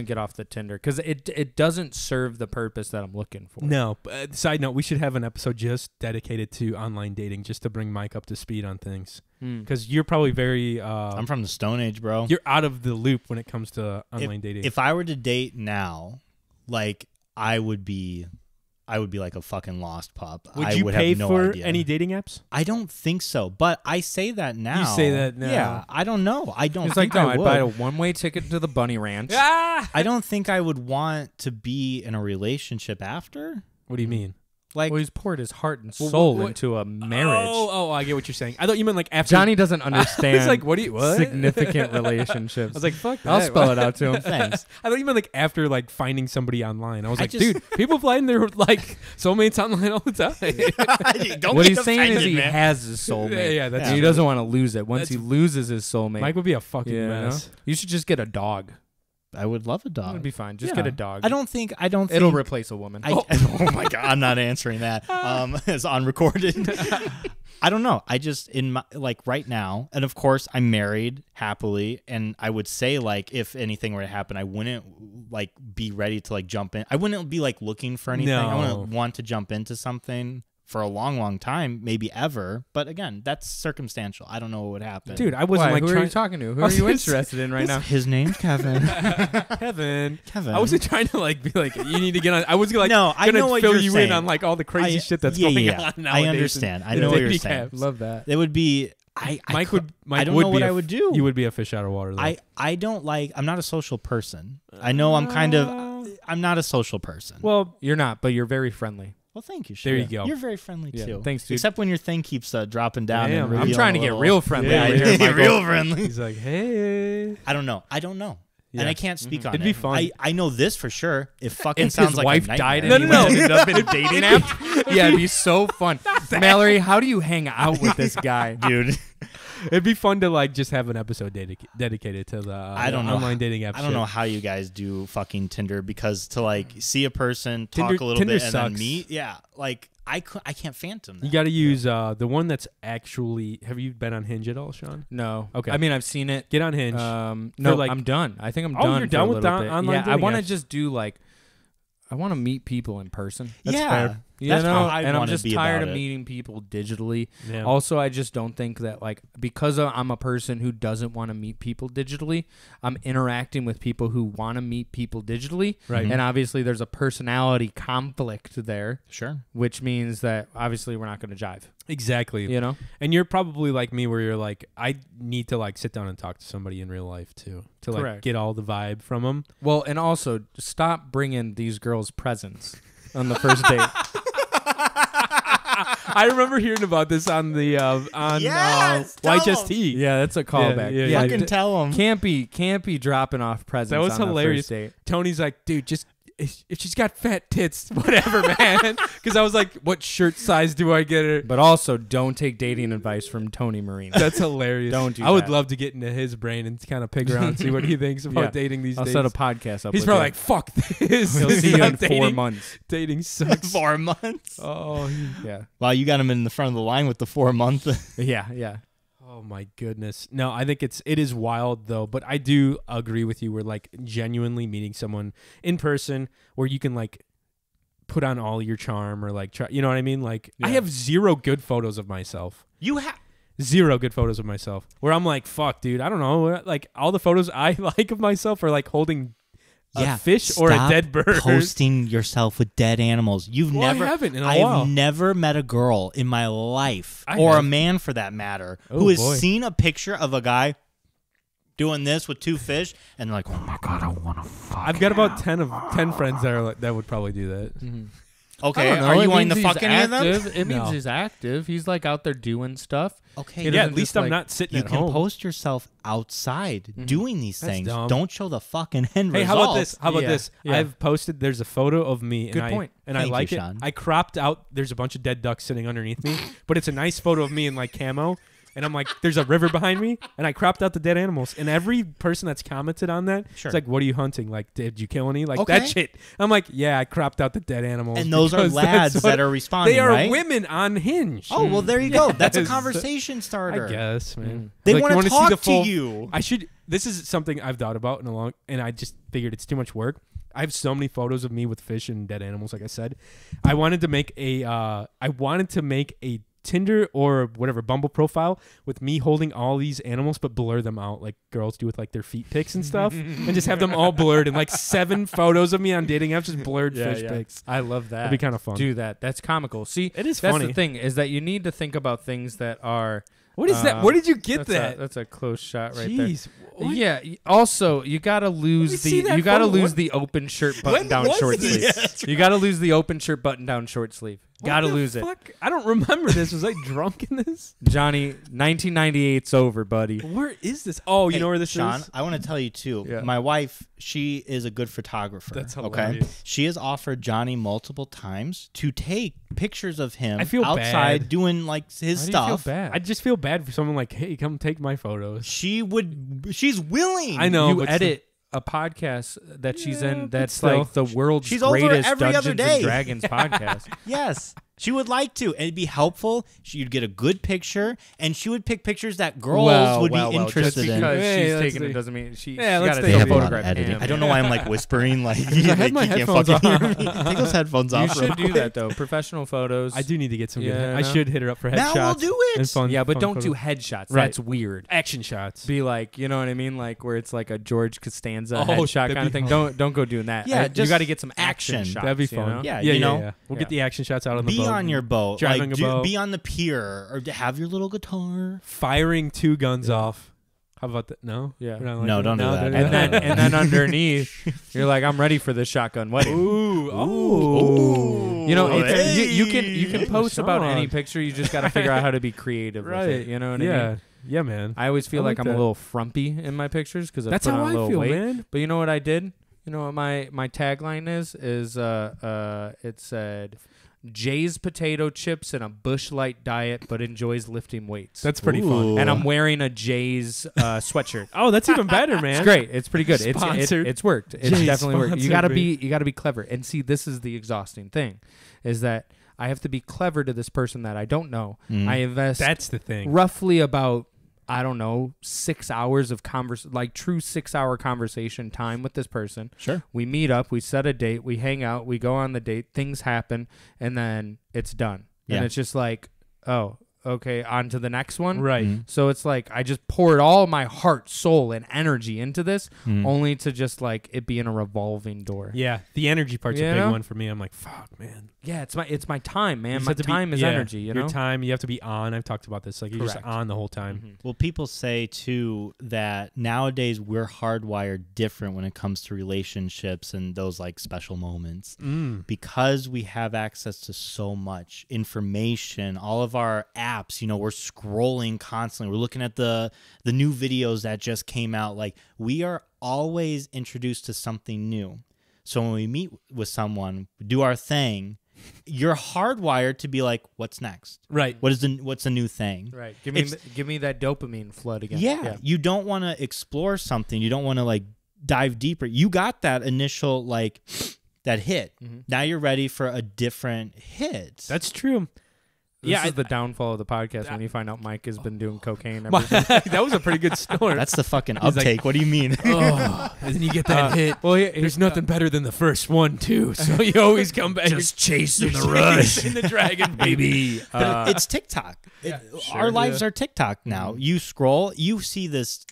get off the Tinder because it doesn't serve the purpose that I'm looking for. No. Side note: we should have an episode just dedicated to online dating, just to bring Mike up to speed on things. Because you're probably very. I'm from the Stone Age, bro. You're out of the loop when it comes to online dating. If I were to date now, like I would be like a fucking lost pup. Would I you would pay have no for idea. any dating apps? I don't think so, but I say that now. You say that now. Yeah, I don't know. I don't It's think like, no, I I'd would. buy a one-way ticket to the Bunny Ranch. Ah! I don't think I would want to be in a relationship after. What do you mean? Like, Well, he's poured his heart and soul what- into a marriage. Oh, I get what you're saying. I thought you meant like after. Johnny doesn't understand. He's like, what? Significant relationships. I was like, fuck that. I'll spell it out to him. thanks. I thought you meant like after like finding somebody online. I was like, just- dude, people find their like soulmates online all the time. Don't What get he's saying is offended, he man. has his soulmate. Yeah, that's and he true. doesn't want to lose it. Once he That's- loses his soulmate, Mike would be a fucking you know? mess. You should just get a dog. I would love a It dog. would be fine. Just Yeah. get a dog. I don't think. It'll replace a woman. Oh my god! I'm not answering that. It's unrecorded. I don't know. I just in my like right now, and of course I'm married happily, and I would say like if anything were to happen, I wouldn't like be ready to like jump in. I wouldn't be like looking for anything. I No. wouldn't want to jump into something for a long, long time, maybe ever. But again, that's circumstantial. I don't know what would happen. Dude, I wasn't Why? like Who are trying. you talking to? Who I are was you gonna interested in right now? His name's Kevin. Kevin. Kevin. I wasn't trying to like be like you need to get on. I was like No, I gonna know what fill you're you saying. in on like all the crazy shit that's yeah, going yeah. on nowadays. I understand. I in know what you're dating saying. apps. Love that. It would be. Mike would. Mike I don't would know be what a I would do. You would be a fish out of water. Though. I don't like. I'm not a social person. I know I'm kind of. I'm not a social person. Well, You're not, but you're very friendly. Well, thank you. There you Shia. go. You're very friendly Yeah, too. thanks, dude. Except when your thing keeps dropping down. Damn, and I'm I'm revealing trying to a get little- real friendly Yeah, over yeah. here, Michael. real friendly. he's like, hey. I don't know. Yeah. And I can't speak on It'd it. be fun. I know this for sure. It fucking If sounds his like wife a nightmare. died and No, he no, no. ended up in a dating app, yeah, it'd be so fun. Mallory, how do you hang out with this guy? dude. It'd be fun to like just have an episode dedicated to the I don't know. online dating app. I don't know how you guys do fucking Tinder because to like see a person talk Tinder- a little Tinder bit and then sucks. meet, yeah, like I can't phantom that. You got to use the one that's actually. Have you been on Hinge at all, Sean? No. Okay. I mean, I've seen it. Get on Hinge. No, like- I'm done. I think I'm Oh, done. you're for done a with little the bit. online Yeah, I dating want to apps? just do like, I want to meet people in person. That's yeah, fair. You that's know, how I and I'm wanna just be tired about of it. meeting people digitally. Yeah. Also, I just don't think that like because I'm a person who doesn't want to meet people digitally, I'm interacting with people who want to meet people digitally. Right. And obviously, there's a personality conflict there, Sure. which means that obviously we're not going to jive. Exactly. You know? And you're probably like me, where you're like, I need to like sit down and talk to somebody in real life too, to like Correct. get all the vibe from them. Well, and also stop bringing these girls presents on the first date. I remember hearing about this on the Yes, tell 'em. YHST. Yeah, that's a callback. yeah, Yeah, yeah. Fucking tell them. can't be dropping off presents. That was on the hilarious. first date. Tony's like, dude, just if she's got fat tits, whatever, man. Because I was like, what shirt size do I get her? But also, don't take dating advice from Tony Marino. That's hilarious. Don't do I would that. love to get into his brain and kind of pick around and see what he thinks about Yeah. dating these I'll days. set a podcast up. He's with probably you. like, fuck this. He'll see you in Dating- 4 months. Dating sucks. 4 months. Oh, Yeah, Wow, you got him in the front of the line with the 4 month. yeah. oh my goodness. No, I think it is wild though, but I do agree with you. We're like genuinely meeting someone in person where you can like put on all your charm or like try, you know what I mean? Like I Yeah. have zero good photos of myself. You have. Zero good photos of myself where I'm like, fuck, dude, I don't know. Like all the photos I like of myself are like holding a fish or a stop dead bird. posting yourself with dead animals. You've Well, I never. haven't in a I've while. never met a girl in my life, I or a have. man for that matter, Oh, who has boy. seen a picture of a guy doing this with 2 fish and they're like, oh my god, I want to fuck. I've got about 10 friends that are like, that would probably do that. Okay, I don't know. are It you wanting means to fuck he's any of them? active. It means No. he's active. He's like out there doing stuff. Okay, He Yeah, doesn't at least just, I'm like- not sitting you at can home. post yourself outside doing these That's things. dumb. Don't show the fucking end Hey, results. how about this? How about Yeah, this? yeah. I've posted. There's a photo of me, Good and point. I Thank like you, it. Sean. I cropped out. There's a bunch of dead ducks sitting underneath me, but it's a nice photo of me in like camo. and I'm like, there's a river behind me, and I cropped out the dead animals. And every person that's commented on that, Sure. it's like, what are you hunting? Like, did you kill any? Like Okay. that shit. I'm like, yeah, I cropped out the dead animals. And those are because lads that's what- that are responding, They are right? women on Hinge. Oh, well, there you go. That's a Yes. conversation starter. I guess, man. They Like, want you to wanna see talk the full- to you. I should. This is something I've thought about in a long, and I just figured it's too much work. I have so many photos of me with fish and dead animals. Like I said, I wanted to make a Tinder or whatever Bumble profile with me holding all these animals, but blur them out like girls do with like their feet pics and stuff, and just have them all blurred and like 7 photos of me on dating apps, just blurred fish pics. I love that. That'd be kind of fun. Do that. That's comical. See, It is that's funny. the thing is that you need to think about things that are. What is that? Where did you get that? That's a close shot right there. Jeez. What? Yeah. Also, you gotta lose see that photo. the open shirt button down was short this? sleeve. Yeah, You gotta lose the open shirt button down short sleeve. Gotta What the lose it, fuck? I don't remember this. Was I drunk in this? Johnny. 1998's over, buddy. Where is this? Oh, you know where this Sean, is? I want to tell you too. Yeah. My wife, she is a good photographer. That's okay. hilarious. She has offered Johnny multiple times to take pictures of him I feel outside bad. doing like his Why do stuff. you feel bad? I just feel bad for someone like, hey, come take my photos. She's willing. I know. you but edit a podcast that she's Yeah, in but that's still. like the world's She's over greatest every other Dungeons day. and Dragons podcast. Yes. She would like to, and it'd be helpful. You'd get a good picture, and she would pick pictures that girls would be interested just in. because Hey, she's let's taking see. it doesn't mean she. Yeah, she let's gotta take take a a photo. photograph. editing. him. I don't know why I'm like whispering, like, I you had my can't headphones fucking hear on. me. Take those headphones You off. real should do quick. that though. Professional photos. I do need to get some good. Yeah, I no. should hit her up for headshots. Now we'll do it. And fun, Yeah, but fun don't do photos. headshots. Right. That's weird. Action shots. Be like, you know what I mean, like where it's like a George Costanza Oh, headshot that'd kind of be thing. fun. Don't go doing that. Yeah, you just got to get some action action. shots. That'd be you fun. know? Yeah, yeah, you know? yeah. We'll Yeah. get the action shots out on the Be boat. on your boat. Driving like, a boat. Be on the pier, or have your little guitar. Firing 2 guns off. How about that? No? Yeah. We're not like No, that? don't do that. And then underneath, you're like, I'm ready for this shotgun wedding. Ooh. Ooh. You know, Hey. it's, you can post about Sean. any picture. You just got to figure out how to be creative with Right. it. You know what I Yeah. mean? Yeah, man. I always feel I like like I'm that. a little frumpy in my pictures because I That's put how on a I little feel, weight. man. But you know what I did? You know what my tagline is? It said, Jay's potato chips and a Bush Light diet, but enjoys lifting weights. That's pretty fun. Ooh. And I'm wearing a Jay's sweatshirt. Oh, that's even better, man. It's great. It's pretty good. Sponsored. It's worked. It's Jay's definitely worked. You sponsored gotta be clever. And see, this is the exhausting thing, is that I have to be clever to this person that I don't know. Mm. I invest That's the thing. roughly about 6 hours of true 6-hour conversation time with this person. Sure. We meet up, we set a date, we hang out, we go on the date, things happen, and then it's done. Yeah. And it's just like, oh, okay, on to the next one. Right. Mhm. So it's like I just poured all my heart, soul, and energy into this, only to just like it be in a revolving door. Yeah. The energy part's You a big know? one for me. I'm like, fuck, man. Yeah, it's my time, man. You My just have to be- time is yeah, energy. You know. Your time, you have to be on. I've talked about this. Like, you're just Correct. on the whole time. Mhm. Well, people say too that nowadays we're hardwired different when it comes to relationships and those like special moments. Because we have access to so much information, all of our apps, you know, we're scrolling constantly. We're looking at the new videos that just came out. Like, we are always introduced to something new. So when we meet with someone, do our thing, you're hardwired to be like, what's next? Right. What's the new thing? Right. Give me that dopamine flood again. Yeah, you don't want to explore something. You don't want to like dive deeper. You got that initial like that hit. Now you're ready for a different hit. That's true. This is the downfall of the podcast when you find out Mike has been doing cocaine. Ever since. That was a pretty good snort. That's the fucking like, uptake. What do you mean? Oh, and then you get that hit. Well, There's nothing better than the first one, too. So you always come back. just chasing the You're rush, chasing the dragon, baby. But it's TikTok. Our lives are TikTok now. You scroll, you see this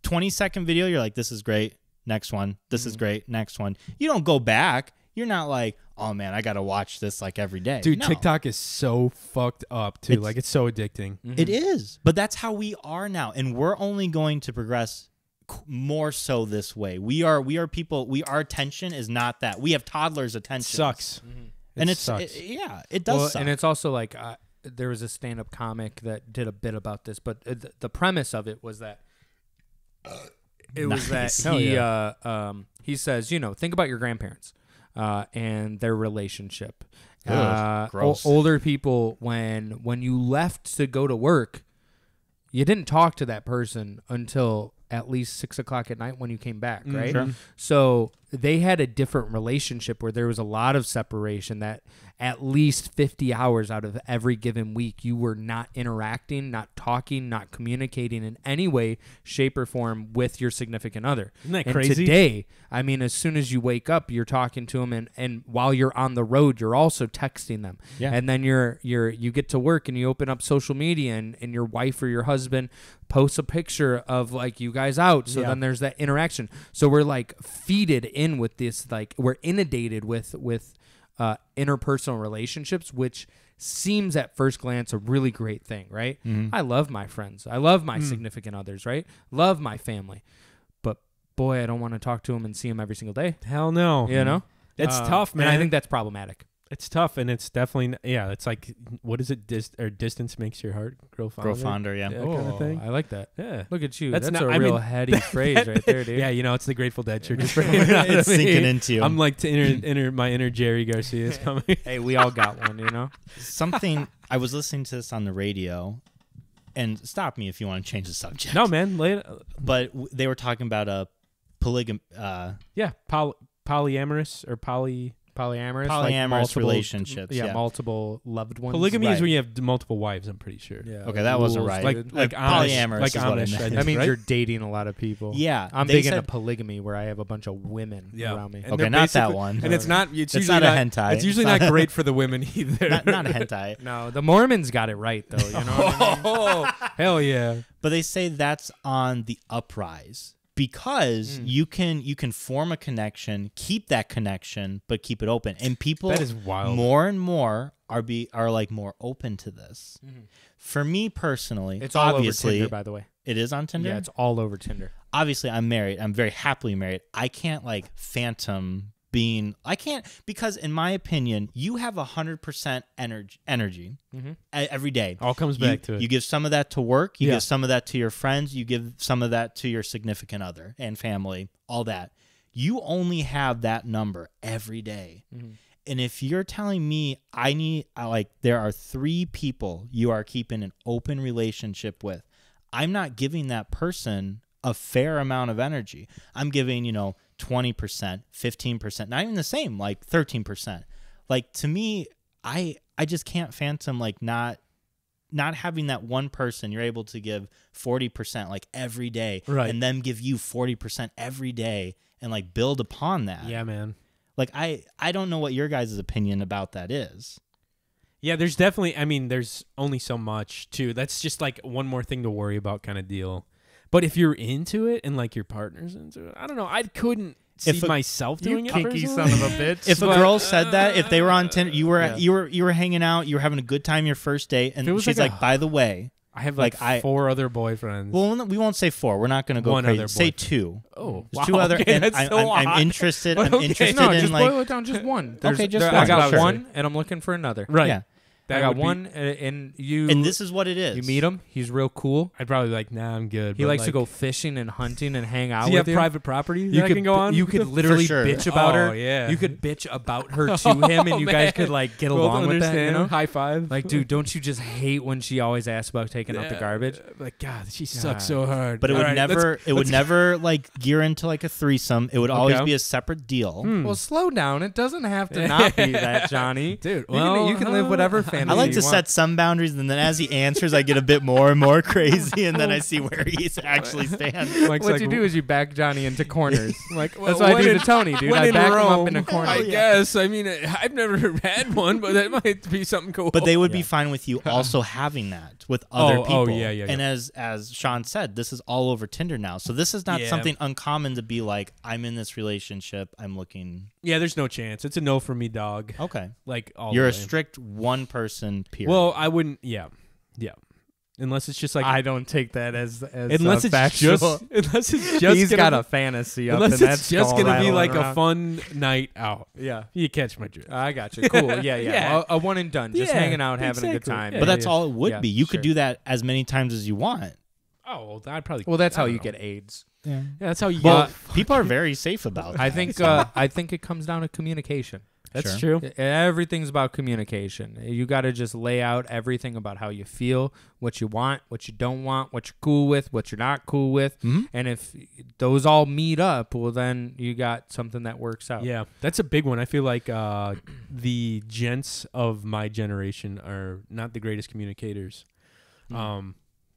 20-second video. You're like, this is great. Next one. This is great. Next one. You don't go back. You're not like, oh man, I gotta watch this like every day. Dude, No. TikTok is so fucked up, too. Like, it's so addicting. It is. But that's how we are now. And we're only going to progress more so this way. We are people, our attention is not that. We have toddlers' attention. Sucks. And sucks. It does Well, suck. and it's also like there was a stand-up comic that did a bit about this, but the premise of it was that Nice. he says, you know, think about your grandparents and their relationship. Ugh, gross. Older people, when you left to go to work, you didn't talk to that person until at least 6 o'clock at night when you came back, right? Sure. So they had a different relationship where there was a lot of separation, that at least 50 hours out of every given week you were not interacting, not talking, not communicating in any way, shape, or form with your significant other. Isn't that and crazy? Today, I mean, as soon as you wake up, you're talking to them, and while you're on the road, you're also texting them. Yeah. And then you get to work and you open up social media, and your wife or your husband posts a picture of like you guys out. So then there's that interaction. So we're like feeded in with this, like we're inundated with interpersonal relationships, which seems at first glance a really great thing, right? I love my friends. I love my significant others, right? Love my family. But boy, I don't want to talk to them and see them every single day. Hell no. You know? It's tough, man. And I think that's problematic. It's tough, and it's definitely it's like, what is it? Distance makes your heart grow fonder. Grow fonder, yeah. Kind of thing. I like that. Yeah. Look at you. That's That's not- a I real mean, heady phrase right there, dude. Yeah, it's the Grateful Dead shirt. Just bringing it out of It's me. sinking into you. I'm like my inner Jerry Garcia is coming. Hey, we all got one, you know? Something I was listening to this on the radio, and stop me if you want to change the subject. No, man. Lay it, But they were talking about a polygamy. polyamorous or Polyamorous. Polyamorous multiple, relationships, yeah. multiple loved ones. polygamy is Right. when you have multiple wives. I'm pretty sure. Yeah. Okay, that wasn't Rules, right. dude. Like polyamorous like is what I Amish. meant. I think, That means right? you're dating a lot of people. Yeah, I'm they big said- into polygamy, where I have a bunch of women around me. And Okay, they're not that basically- one. And it's not. It's It's usually not a hentai. It's usually It's not not- great for the women either. not a hentai. No, the Mormons got it right, though. You know what I mean? Oh, hell yeah. But they say that's on the uprise because you can form a connection, keep that connection, but keep it open. And people That is wild. more and more are like more open to this. For me personally, It's all over obviously Tinder, by the way. it is on Tinder. Yeah, it's all over Tinder. Obviously I'm married. I'm very happily married. I can't like phantom being. I can't, because in my opinion, you have 100% energy every day. All comes back to it. You give some of that to work. You Yeah. give some of that to your friends. You give some of that to your significant other and family. All that. You only have that number every day. And if you're telling me there are 3 people you are keeping an open relationship with, I'm not giving that person a fair amount of energy. I'm giving, 20%, 15%, not even the same, like 13%. Like, to me, I just can't phantom like not having that one person you're able to give 40% like every day, Right. and them give you 40% every day and like build upon that. Yeah, man. Like, I don't know what your guys' opinion about that is. Yeah, there's definitely. I mean, there's only so much too. That's just like one more thing to worry about, kind of deal. But if you're into it and like your partner's into it, I don't know. I couldn't see myself doing it. kinky personally. son of a bitch. If a girl said that, if they were on Tinder, you were Yeah. you were hanging out, you were having a good time your first date, and If it was she's like like, by the way, I have like, Like, 4 other boyfriends. well, we won't say 4. We're not going to go One crazy. other Say boyfriend. 2. oh, There's 2 other. Okay, And that's I'm, so I'm hot. interested. But I'm okay. interested no, in just like. boil it down. Just one. Okay, just I one. got Sure. one, and I'm looking for another. Right. Yeah. That I got would be- one, and you. And this is what it is. You meet him. He's real cool. I'd probably be like, nah, I'm good. He but, likes to like, go fishing and hunting and hang out Do you with have private property that You I could can go on? You could literally sure. bitch about Oh, her. yeah. You could bitch about her to him, and you guys could like get Both along with that. You understand. know, High five. like, dude, don't you just hate when she always asks about taking out the garbage? Like, God, she sucks so hard. But it All would right, never. It would never like gear into like a threesome. It would always Okay. be a separate deal. Well, slow down. It doesn't have to not be that, Johnny. Dude, You can live whatever fantasy I like you to want. set some boundaries, and then as he answers, I get a bit more and more crazy, and then I see where he's actually stands. Mike's What like, you do is you back Johnny into corners. like, That's what I do to Tony, dude. when I in back him Rome, up in a corner. I guess. I mean, I've never had one, but that might be something cool. But they would be fine with you also having that with other people. yeah. And as Sean said, this is all over Tinder now. So this is not Yeah. something uncommon to be like, I'm in this relationship, I'm looking. Yeah, there's no chance. It's a no for me, dog. Okay. Like, all You're the a way. strict one person period. Well, I wouldn't. Yeah. Unless it's just like. I don't take that as unless it's factual. just. Unless it's just. He's gonna got be- a fantasy up, Unless and it's that's just all gonna be rattling like around. a fun night out. Yeah. You catch my drift. I got you. Cool. Yeah. Yeah. A one and done. Just Yeah, hanging out, having a good exactly. time. Yeah, but that's yeah. all it would Yeah, be. You sure. could do that as many times as you want. Oh, well, I'd probably. Well, that's I how don't you know. get AIDS. Yeah. Yeah, that's how you Well, get. people are very safe about that. I think. I think it comes down to communication. That's Sure. true. Everything's about communication. You got to just lay out everything about how you feel, what you want, what you don't want, what you're cool with, what you're not cool with. Mhm. And if those all meet up, well, then you got something that works out. Yeah, that's a big one. I feel like the gents of my generation are not the greatest communicators.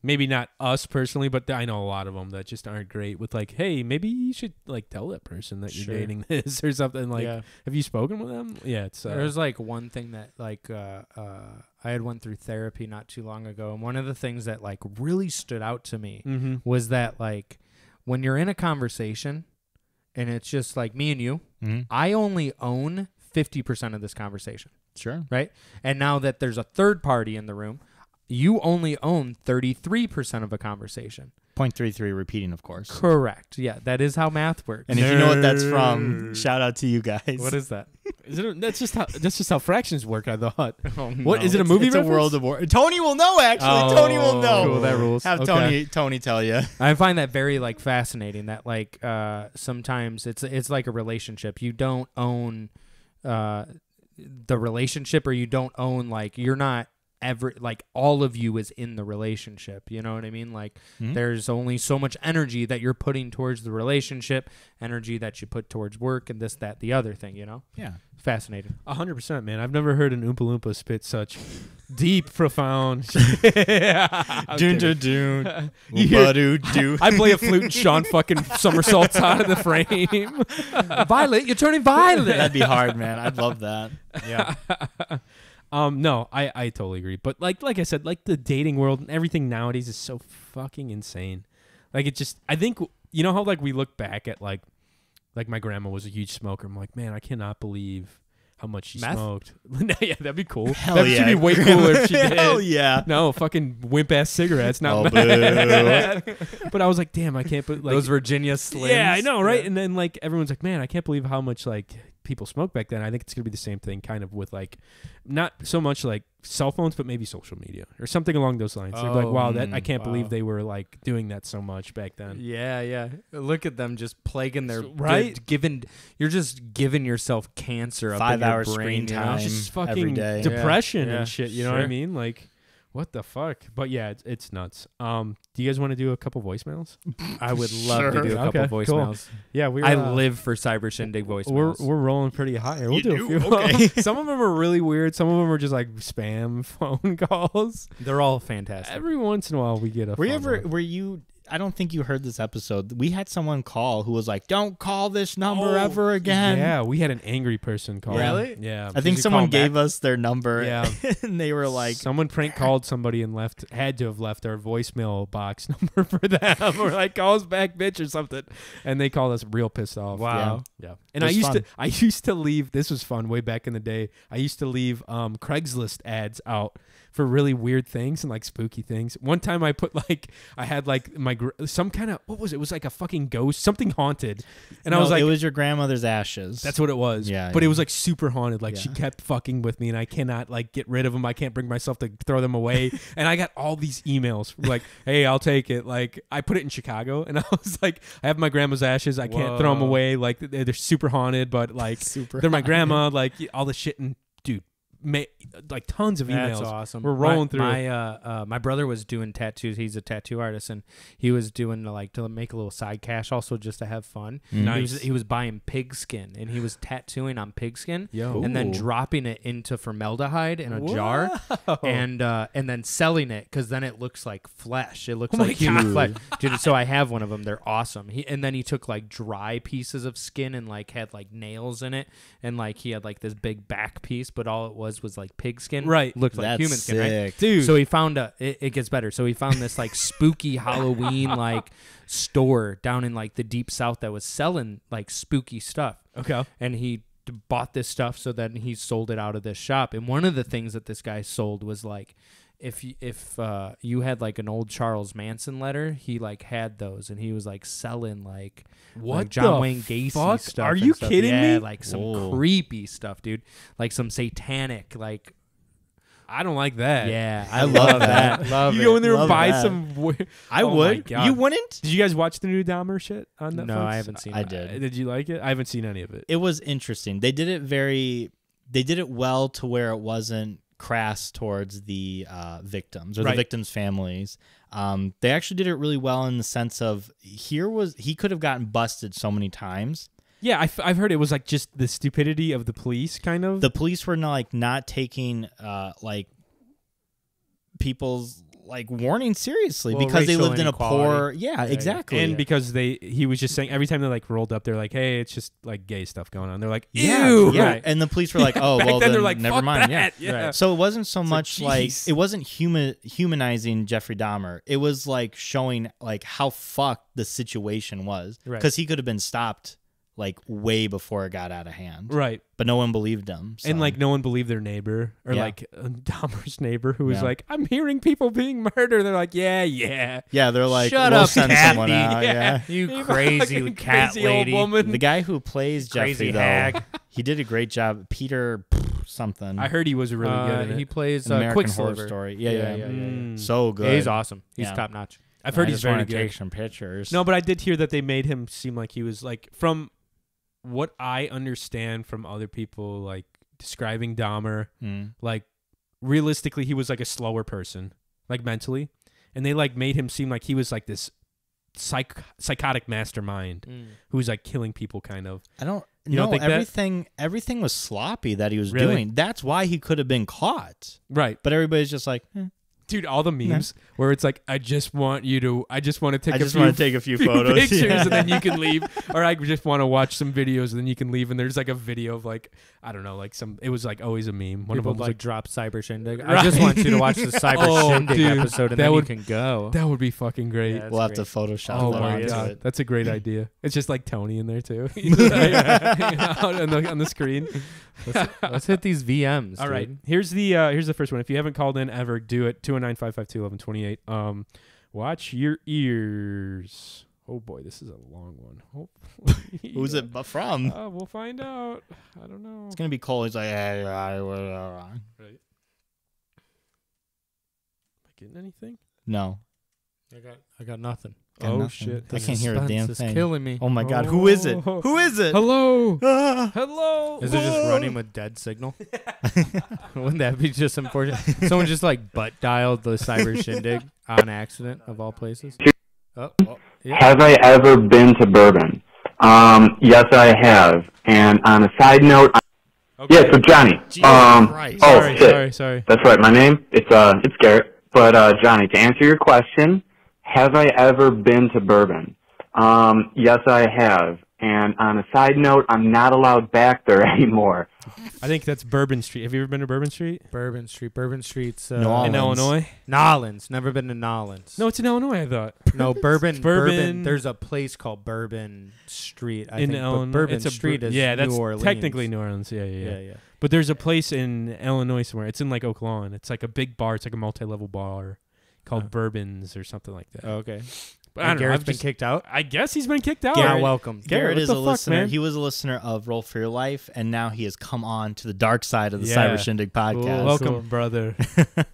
Maybe not us personally, but I know a lot of them that just aren't great with like, hey, maybe you should like tell that person that you're Sure. dating this or something. Like, Yeah. have you spoken with them? Yeah, it's There's like one thing that like I had went through therapy not too long ago, and one of the things that like really stood out to me was that like when you're in a conversation and it's just like me and you, I only own 50% of this conversation, Sure. right? And now that there's a third party in the room, you only own 33% of a conversation. 0.33 repeating, of course. Correct. Yeah, that is how math works. And if you know what that's from, shout out to you guys. What is that? Is it? That's just how fractions work. I thought. Oh, What no. is it? A movie? It's a reference? World of War. Tony will know. Actually, Oh, Tony will know. cool, that rules. Have Okay. Tony tell you. I find that very like fascinating that like sometimes it's like a relationship. You don't own the relationship, or you don't own like you're not ever like all of you is in the relationship. You know what I mean? Like there's only so much energy that you're putting towards the relationship, energy that you put towards work and this, that, the other thing, you know? Yeah. Fascinating. 100%, man. I've never heard an Oompa Loompa spit such deep, profound. Dun dun dun. You hear- Oompa-doo-doo. I play a flute and Sean fucking somersaults out of the frame. Violet, you're turning violet. That'd be hard, man. I'd love that. Yeah. No, I totally agree. But like I said, like the dating world and everything nowadays is so fucking insane. Like it just, I think, you know how like we look back at like my grandma was a huge smoker. I'm like, man, I cannot believe how much she Meth? smoked. Yeah, that'd be cool. Hell that yeah. should be way cooler if she did. Hell yeah. No, fucking wimp ass cigarettes, not Oh, bad. But I was like, damn, I can't put like Those Virginia Slims. yeah, I know, right? Yeah. And then like everyone's like, man, I can't believe how much like people smoked back then. I think it's gonna be the same thing, kind of with like, not so much like cell phones, but maybe social media or something along those lines. They're like, wow, that I can't believe they were like doing that so much back then. Yeah. Look at them just plaguing their Right? You're just giving yourself cancer. 5 up in your hours brain, screen you know? time. It's just every fucking day. depression Yeah, and shit. You know what I sure. mean? Like, what the fuck? But yeah, it's nuts. Do you guys want to do a couple voicemails? I would love to do a couple Okay, cool. voicemails. Yeah, I live for Cyber Shindig voicemails. We're rolling pretty high. We'll You do a do? few. Okay. Some of them are really weird. Some of them are just like spam phone calls. They're all fantastic. Every once in a while, we get a. Were you fun ever? one. Were you? I don't think you heard this episode. We had someone call who was like, "Don't call this number ever again." Yeah, we had an angry person call. Really? Yeah. I think you someone call gave back? us their number. Yeah. and they were like, Someone prank called somebody and had to have left our voicemail box number for them, or like call us back, bitch, or something. And they called us real pissed off. Wow. Yeah. And It I was used to leave. This was fun way back in the day. I used to leave Craigslist ads out for really weird things and like spooky things. One time I put like I had like some kind of what was it? It was like a fucking ghost, something haunted, and I was like, "It was your grandmother's ashes." that's what it was. Yeah, But yeah. it was like super haunted. Like she Yeah. kept fucking with me, and I cannot like get rid of them. I can't bring myself to throw them away. And I got all these emails like, "Hey, I'll take it." Like I put it in Chicago, and I was like, "I have my grandma's ashes. I can't throw them Whoa. away. Like they're super haunted, but like they're my grandma. Like all the shit." And dude, like tons of emails. That's awesome. We're rolling through. My brother was doing tattoos. He's a tattoo artist, and he was doing like to make a little side cash, also just to have fun. Nice. He was buying pigskin, and he was tattooing on pigskin, Yo. and then Ooh. dropping it into formaldehyde in a jar, and then selling it because then it looks like flesh. It looks Oh my like human God. flesh, dude. So I have one of them. They're awesome. And then he took like dry pieces of skin and like had like nails in it, and like he had like this big back piece, but all it was like pig skin. Right. Looked like That's human skin, right? sick. Dude. So he found it gets better. So he found this like spooky Halloween like store down in like the deep south that was selling like spooky stuff. Okay. And he bought this stuff, so then he sold it out of this shop. And one of the things that this guy sold was like, if you had like an old Charles Manson letter, he like had those, and he was like selling like What John the Wayne Gacy fuck? stuff. Are and you stuff. kidding yeah, me? like some Whoa. creepy stuff, dude. Like some satanic, like I don't like that. yeah, I love that. Love You it. go in there and Love buy that. some. I Oh my would. God. You wouldn't? Did you guys watch the new Dahmer shit on Netflix? No, I haven't seen I it. did. Did you like it? I haven't seen any of it. It was interesting. They did it very they did it well to where it wasn't crass towards the victims or the victims' families. They actually did it really well in the sense of he could have gotten busted so many times. Yeah, I've heard it was like just the stupidity of the police, kind of. The police were not taking people's warning seriously because they lived in a poor. Yeah, exactly. And because he was just saying every time they rolled up, they're like, "Hey, it's just gay stuff going on." They're like, "Ew." Yeah. And the police were like, "Oh, Back well, then then they're like, never "Fuck mind." that. Yeah. Yeah. So it wasn't so much geez. it wasn't humanizing Jeffrey Dahmer. It was showing how fucked the situation was because he could have been stopped way before it got out of hand. Right. But no one believed him. So. And no one believed their neighbor or Dahmer's neighbor who was like, "I'm hearing people being murdered." They're like, yeah. Yeah, they're like, "Shut we'll up, send Kathy." someone out. Yeah. You crazy cat crazy lady. old woman. The guy who plays Crazy Jeffrey, hag. he did a great job. Peter something. I heard he was really good at it. He plays American Horror Quicksilver. Story. Yeah. Mm. So good. Yeah, he's awesome. He's Yeah. top notch. I've heard I he's just very wanna good. take some pictures. No, but I did hear that they made him seem like he was from what I understand from other people describing Dahmer, realistically he was a slower person, mentally, and they made him seem like he was this psychotic mastermind who was killing people kind of. I don't think everything was sloppy that he was Really? doing. That's why he could have been caught. Right. But everybody's just like, Dude, all the memes where it's I just want to take take a few photos pictures yeah. and then you can leave, or I just want to watch some videos and then you can leave, and there's a video of I don't know, it was always a meme. One People of them was drop Cyber Shindig. Right. I just want you to watch the Cyber Shindig episode and then you can go. that would be fucking great. Yeah, we'll have to Photoshop Oh that my onto god, it. that's a great idea. It's just Tony in there too, out on the screen. Let's hit these VMs. All right, dude. here's the first one. If you haven't called in ever, do it. 219-552-1128. Watch your ears. Oh boy, this is a long one. Who's it from? We'll find out. I don't know. It's gonna be Cole. He's like, hey, Right. Am I getting anything? no. I got nothing. Got Oh nothing. shit! I can't hear a damn Suspense thing. is killing me. Oh my god, who is it? Oh. Who is it? Hello. Ah. Hello. Is it just running with dead signal? Wouldn't that be just unfortunate? Someone just butt dialed the Cyber Shindig on accident, of all places. Oh, yeah. Have I ever been to Bourbon? Yes, I have. And on a side note, Okay. yeah, so Johnny. Jesus Christ. Oh, shit. Sorry. That's right. My name, it's Garrett. But Johnny, to answer your question, have I ever been to Bourbon? Yes, I have. And on a side note, I'm not allowed back there anymore. I think that's Bourbon Street. Have you ever been to Bourbon Street? Bourbon Street's New In Orleans. Illinois? Nolans. Never been to Nolans. No, it's in Illinois, I thought. No, Bourbon. Bourbon. There's a place called Bourbon Street. I in think, Illinois. but Bourbon It's a Street is yeah, that's New Orleans. technically New Orleans. Yeah. Yeah. But there's a place in Illinois somewhere. It's in Oak Lawn. It's a big bar. It's a multi-level bar called Bourbons or something like that. Okay. But I don't know. Garrett's I've been just- kicked out. I guess he's been kicked out. Garrett, right? welcome. Garrett what is the a fuck, listener. man? He was a listener of Roll for Your Life, and now he has come on to the dark side of the Yeah. Cyber Shindig podcast. Cool. Welcome, brother.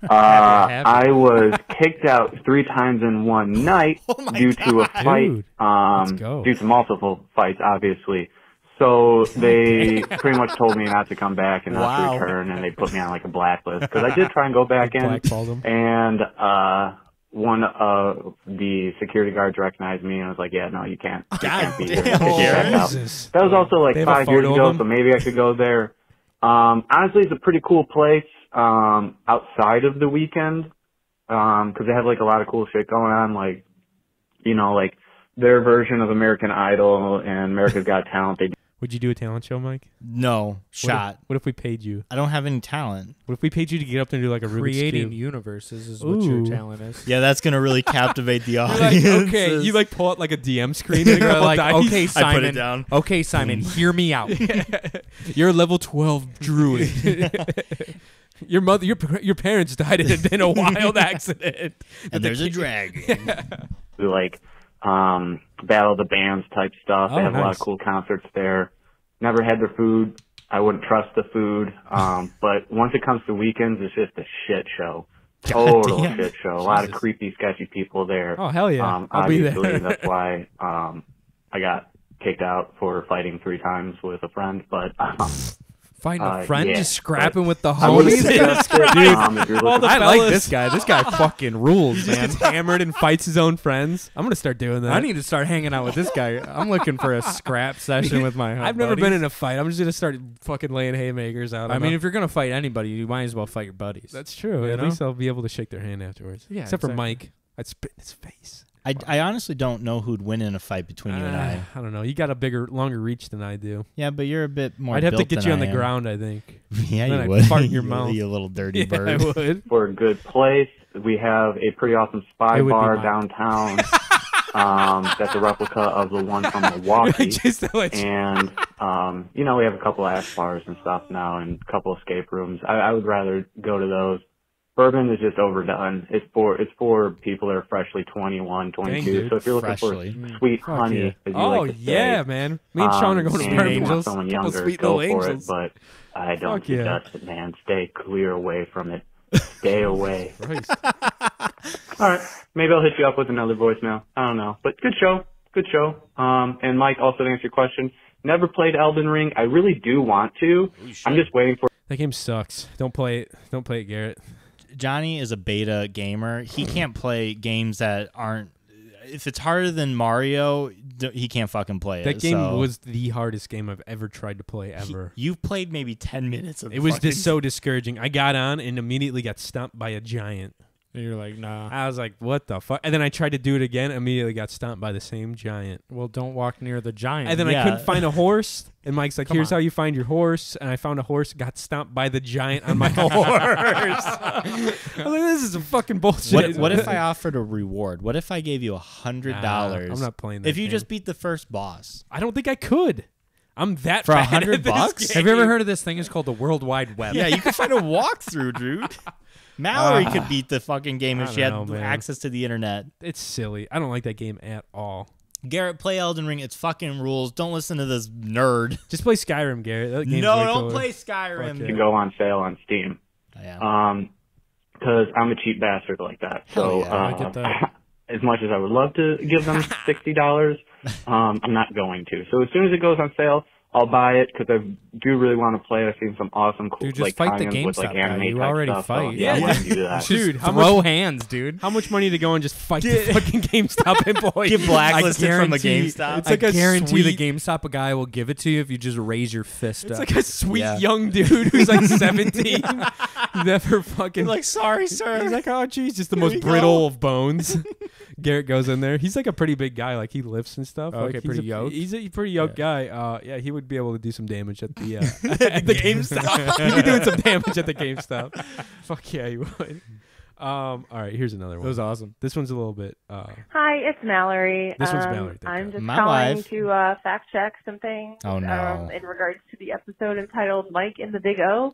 I was kicked out 3 times in one night due to a fight. Dude, let's go. Due to multiple fights, obviously. So they pretty much told me not to come back and not to return, and they put me on a blacklist because I did try and go back in, Blackballed him. and one of the security guards recognized me and was like, "Yeah, no, you can't. You can't be here. damn, Kick you back out." Jesus. That was also They have a 5 years photo of ago, him? so maybe I could go there. Honestly, it's a pretty cool place outside of the weekend because they have a lot of cool shit going on, their version of American Idol and America's Got Talent. They Would you do a talent show, Mike? No, shot. What if we paid you? I don't have any talent. What if we paid you to get up there and do a Rubik's Creating Cube? universes is what your Ooh. talent is. Yeah, that's gonna really captivate the You're audience. okay, you pull out a DM screen and You're roll like, dice. okay, Simon. I put it down. Okay, Simon, hear me out. You're a level 12 druid. Your mother, your parents died in a wild accident. And there's a dragon. do Battle of the Bands type stuff. They Oh, have a lot nice. of cool concerts there. Never had their food. I wouldn't trust the food. But once it comes to weekends, it's just a shit show. Total damn. shit show. A lot of creepy, sketchy people there. Oh hell yeah! I'll be Obviously, there. that's why I got kicked out for fighting 3 times with a friend. But Fighting a friend, yeah, just scrapping with the I wouldn't homies. suggest it, if you're looking I fellas. like this guy. This guy fucking rules, He man. gets hammered and fights his own friends. I'm gonna start doing that. I need to start hanging out with this guy. I'm looking for a scrap session with my I've never been in a fight. I'm just gonna start fucking laying haymakers out. I mean, if you're gonna fight anybody, you might as well fight your buddies. that's true. You At know? least I'll be able to shake their hand afterwards. Yeah, except for exactly. Mike. I'd spit in his face. I honestly don't know who'd win in a fight between you and I. I don't know. You got a longer reach than I do. Yeah, but you're a bit more. I'd have to built get than you on I the am. ground, I think. Yeah, Then you I'd would. fart in your mouth. You little dirty Yeah, bird. I would. for a good place, we have a pretty awesome spy It would be bar mine. downtown. That's a replica of the one from Milwaukee. Just to let you- And you know, we have a couple of ash bars and stuff now, and a couple escape rooms. I would rather go to those. Bourbon is just overdone. It's for people that are freshly 21, 22. dude. So if you're looking Freshly. for sweet Fuck honey, yeah. as you Oh like to yeah, say, man. Me and Sean are going to and Bourbon you want Angels. someone Couple younger, sweet go little for angels. it. But I don't Fuck yeah. suggest it, man. Stay clear away from it. Stay away. Christ. All right, maybe I'll hit you up with another voicemail. I don't know, but good show. And Mike, also to answer your question, never played Elden Ring. I really do want to. I'm just waiting for. That game sucks. Don't play it. Don't play it, Garrett. Johnny is a beta gamer. He can't play games that aren't. If it's harder than Mario, he can't fucking play it. That game so was the hardest game I've ever tried to play ever. You've played maybe 10 minutes of It was fucking- just so discouraging. I got on and immediately got stomped by a giant. And you're like, nah. I was like, what the fuck? And then I tried to do it again, immediately got stomped by the same giant. Well, don't walk near the giant. And then Yeah. I couldn't find a horse. And Mike's like, Come here's on. how you find your horse. And I found a horse, got stomped by the giant on my horse. I was like, this is some fucking bullshit. What if I offered a reward? What if I gave you $100? Nah, I'm not playing that If you game. just beat the first boss. I don't think I could. I'm that For bad $100 at this bucks? game. Have you ever heard of this thing? It's called the World Wide Web. Yeah, you could find a walkthrough, dude. Mallory could beat the fucking game if I she had don't know, man. access to the internet. It's silly. I don't like that game at all. Garrett, play Elden Ring. It's fucking rules. Don't listen to this nerd. Just play Skyrim, Garrett. That game's No, way don't cooler. play Skyrim. Fuck to go on sale on Steam. Yeah. Because I'm a cheap bastard like that. So Hell yeah, I get that. as much as I would love to give them $60, I'm not going to. So as soon as it goes on sale, I'll buy it because I do really want to play it. I've seen some awesome, cool, Dude, just like fight the tie-ins with like GameStop guy. anime You type already stuff. fight. So, yeah, I Yeah. want to do that. Dude, how Throw much, hands, dude. how much money to go and just fight the fucking GameStop employee? Get blacklisted from a guarantee- GameStop. It's like I a guarantee sweet- the GameStop guy will give it to you if you just raise your fist It's up. like a sweet Yeah. young dude who's like 17. Never fucking. Like, sorry, sir. He's like, oh, geez, just the Here most we go. brittle of bones. Garrett goes in there. He's like a pretty big guy. Like he lifts and stuff. Oh, Like, okay, he's pretty a, yoked? He's a pretty yoked guy. Yeah, he would be able to do some damage at the at the GameStop. He'd be doing some damage at the GameStop. Fuck yeah, he would. All right, here's another That one. was awesome. This one's a little bit. Hi, it's Mallory. This one's Mallory, thank I'm God. just My calling wife. to fact check some things. Oh, no. In regards to the episode entitled "Mike in the Big O."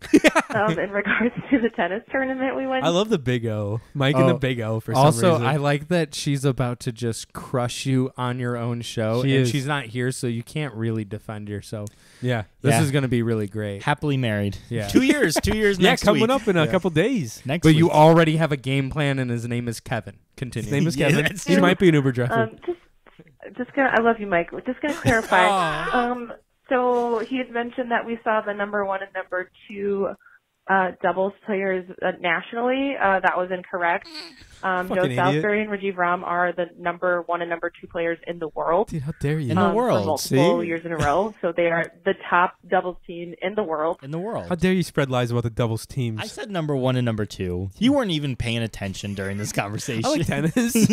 In regards to the tennis tournament we went. I love the Big O, Mike and the Oh, Big O for some Also, reason. I like that she's about to just crush you on your own show, She and is. she's not here, so you can't really defend yourself. yeah, This Yeah. is going to be really great. Happily married. Yeah. 2 years. 2 years yeah, next coming week. up in a couple days. Next But week. you already have a game plan, and his name is Kevin. Continue. His name is Yeah, Kevin. that's He true. might be an Uber driver. Just gonna. I love you, Mike. Just gonna clarify. So he had mentioned that we saw the number 1 and number 2 doubles players nationally. That was incorrect. Joe Fucking idiot. Salisbury and Rajiv Ram are the number 1 and number 2 players in the world. Dude, how dare you? In the For world, multiple see? years in a row. So they are the top doubles team in the world. In the world. How dare you spread lies about the doubles teams? I said number 1 and number 2. You weren't even paying attention during this conversation. I like tennis.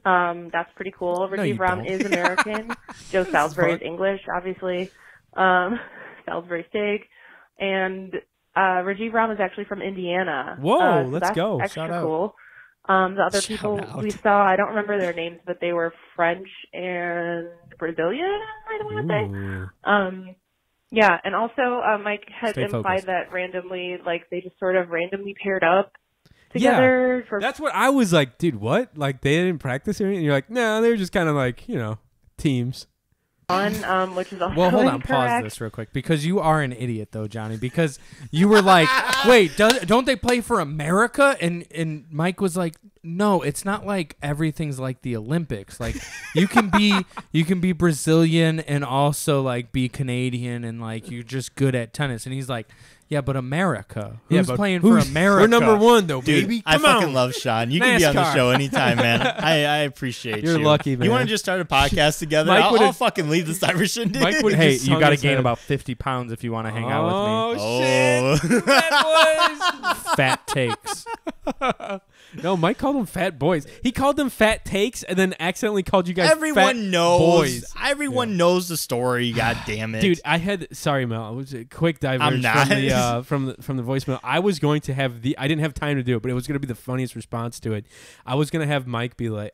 That's pretty cool. No, you Rajiv Ram don't. is American. Joe Salisbury is fuck. English, obviously. Salisbury Steak. And Rajiv Ram is actually from Indiana. Whoa, so let's that's go. Extra Shout out. cool. The other Shout people out. we saw, I don't remember their names, but they were French and Brazilian, I want to say. Ooh. Yeah, and also Mike had Stay implied focused. that randomly, like they just sort of randomly paired up together. For That's what I was like, dude, what? Like, they didn't practice or anything? And you're like, no, they were just kind of like, teams. fun, which is also Well, hold on. incorrect. Pause this real quick because you are an idiot, though, Johnny. Because you were like, "Wait, don't they play for America?" And Mike was like, No, it's not like everything's like the Olympics. Like you can be Brazilian and also like be Canadian and like you're just good at tennis. And he's like, yeah, but America. Who's playing for America? We're number one though, Dude, baby. I Come fucking on. love Sean. You can be on the NASCAR. show anytime, man. I appreciate you. You're lucky, man. You want to just start a podcast together? Mike I'll would've- fucking leave the Cyber Shindig. Mike would've Hey, just you hung got to his gain head. about 50 pounds if you want to hang out with me. Oh, shit. Fat boys. Fat takes. No, Mike called them fat boys. He called them fat takes and then accidentally called you guys Everyone fat knows. boys. Everyone knows the story. God damn it, Dude, I had sorry, Mel. It was a quick diverge not. from the voicemail. I was going to have I didn't have time to do it, but it was going to be the funniest response to it. I was going to have Mike be like,